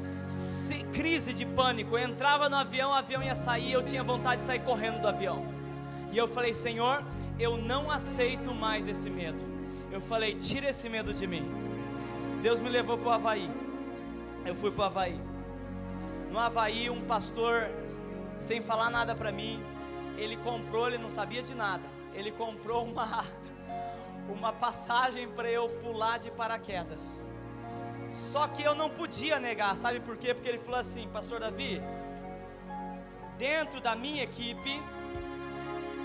crise de pânico. Eu entrava no avião, o avião ia sair, eu tinha vontade de sair correndo do avião. E eu falei: Senhor, eu não aceito mais esse medo. Eu falei: tira esse medo de mim. Deus me levou para o Havaí. Eu fui para o Havaí. No Havaí, um pastor, sem falar nada para mim, ele não sabia de nada, ele comprou uma passagem para eu pular de paraquedas. Só que eu não podia negar, sabe por quê? Porque ele falou assim: Pastor Davi, dentro da minha equipe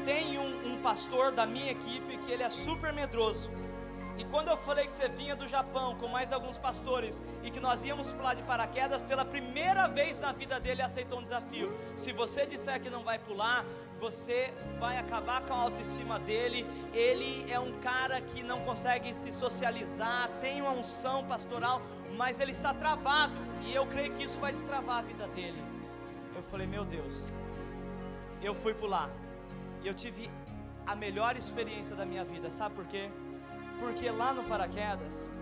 tem um pastor da minha equipe que ele é super medroso. E quando eu falei que você vinha do Japão com mais alguns pastores e que nós íamos pular de paraquedas, pela primeira vez na vida dele aceitou um desafio. Se você disser que não vai pular, você vai acabar com a autoestima dele. Ele é um cara que não consegue se socializar, tem uma unção pastoral, mas ele está travado, e eu creio que isso vai destravar a vida dele. Eu falei: meu Deus. Eu fui pular e eu tive a melhor experiência da minha vida. Sabe por quê? Porque lá no paraquedas,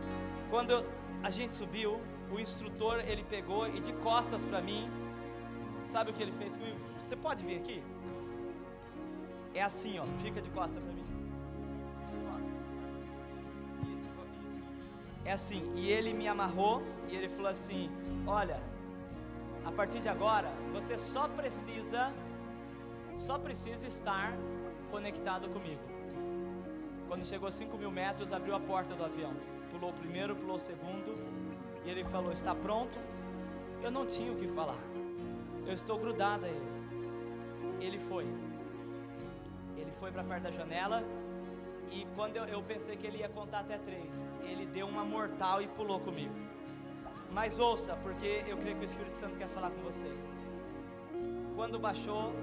quando a gente subiu, o instrutor, ele pegou e de costas para mim, sabe o que ele fez comigo? Você pode vir aqui? É assim, ó, fica de costas para mim. É assim, e ele me amarrou e ele falou assim: olha, a partir de agora, você só precisa estar conectado comigo. Quando chegou a 5.000 metros, abriu a porta do avião, pulou o primeiro, pulou o segundo, e ele falou: está pronto? Eu não tinha o que falar, eu estou grudado a ele. Ele foi para perto da janela, e quando eu pensei que ele ia contar até 3, ele deu uma mortal e pulou comigo. Mas ouça, porque eu creio que o Espírito Santo quer falar com você. Quando baixou,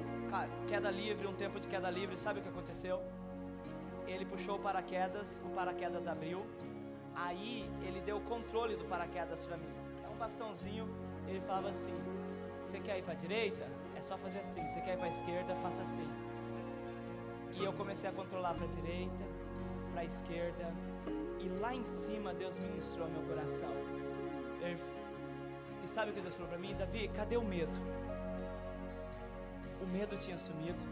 queda livre, um tempo de queda livre, sabe o que aconteceu? Ele puxou o paraquedas abriu, aí ele deu o controle do paraquedas para mim. É um bastãozinho, ele falava assim: você quer ir para a direita? É só fazer assim. Você quer ir para a esquerda? Faça assim. E eu comecei a controlar para a direita, para a esquerda, E lá em cima Deus ministrou ao meu coração. E sabe o que Deus falou para mim? Davi, cadê o medo? O medo tinha sumido.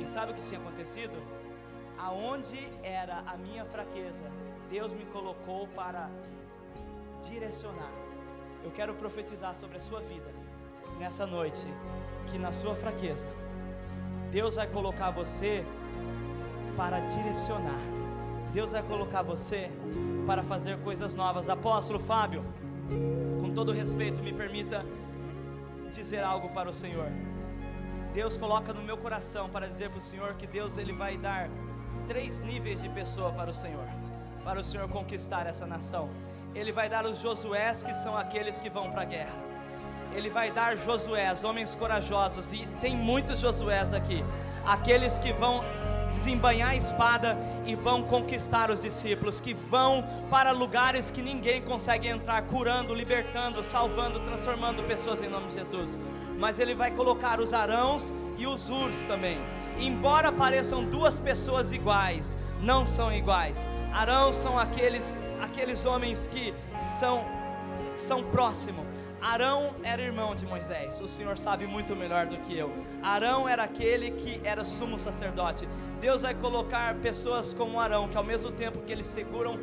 E sabe o que tinha acontecido? Aonde era a minha fraqueza, Deus me colocou para direcionar. Eu quero profetizar sobre a sua vida nessa noite, que na sua fraqueza Deus vai colocar você para direcionar. Deus vai colocar você para fazer coisas novas. Apóstolo Fábio, com todo respeito, me permita dizer algo para o Senhor. Deus coloca no meu coração para dizer para o Senhor que Deus ele vai dar 3 níveis de pessoa para o Senhor conquistar essa nação. Ele vai dar os Josués, que são aqueles que vão para a guerra. Ele vai dar Josués, homens corajosos, e tem muitos Josués aqui, aqueles que vão desembainhar a espada e vão conquistar os discípulos, que vão para lugares que ninguém consegue entrar, curando, libertando, salvando, transformando pessoas em nome de Jesus. Mas ele vai colocar os Arãos e os Urs também. Embora pareçam 2 pessoas iguais, não são iguais. Arãos são aqueles homens que são próximos. Arão era irmão de Moisés, o Senhor sabe muito melhor do que eu. Arão era aquele que era sumo sacerdote. Deus vai colocar pessoas como Arão, que ao mesmo tempo que eles seguram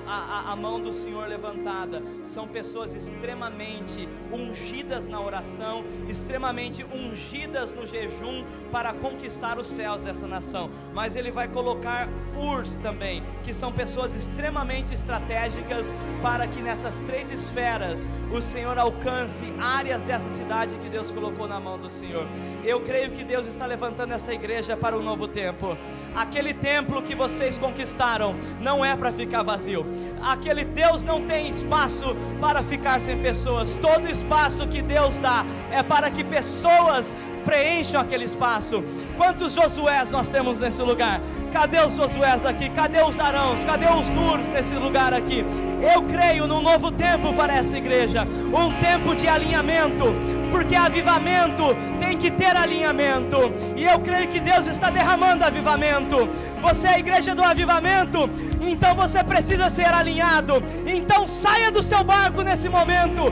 a mão do Senhor levantada, são pessoas extremamente ungidas na oração, extremamente ungidas no jejum para conquistar os céus dessa nação. Mas ele vai colocar Urs também, que são pessoas extremamente estratégicas para que nessas 3 esferas o Senhor alcance áreas dessa cidade que Deus colocou na mão do Senhor. Eu creio que Deus está levantando essa igreja para um novo tempo. Aquele templo que vocês conquistaram não é para ficar vazio. Aquele Deus não tem espaço para ficar sem pessoas. Todo espaço que Deus dá é para que pessoas preencham aquele espaço. Quantos Josués nós temos nesse lugar? Cadê os Josués aqui? Cadê os Arãos? Cadê os Urs nesse lugar aqui? Eu creio num novo tempo para essa igreja, um tempo de alinhamento, porque avivamento tem que ter alinhamento, e eu creio que Deus está derramando avivamento. Você é a igreja do avivamento, então você precisa ser alinhado. Então saia do seu barco nesse momento,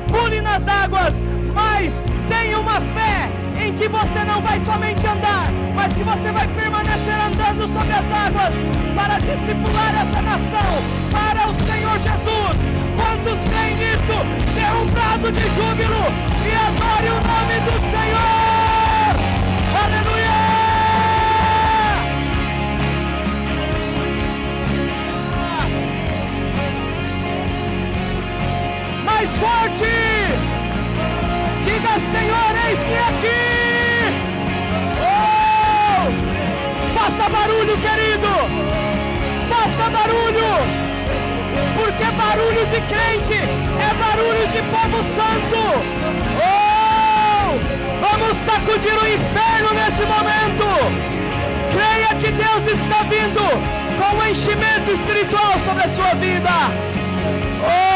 pule nas águas, mas tenha uma fé em que você não vai somente andar, mas que você vai permanecer andando sobre as águas para discipular essa nação para o Senhor Jesus. Quantos creem nisso? Dê um brado de júbilo e adore o nome do Senhor. Aleluia! Mais forte! Diga, Senhor, eis-me aqui! Oh! Faça barulho, querido! Faça barulho! Porque barulho de crente é barulho de povo santo! Oh! Vamos sacudir o inferno nesse momento! Creia que Deus está vindo com um enchimento espiritual sobre a sua vida! Oh!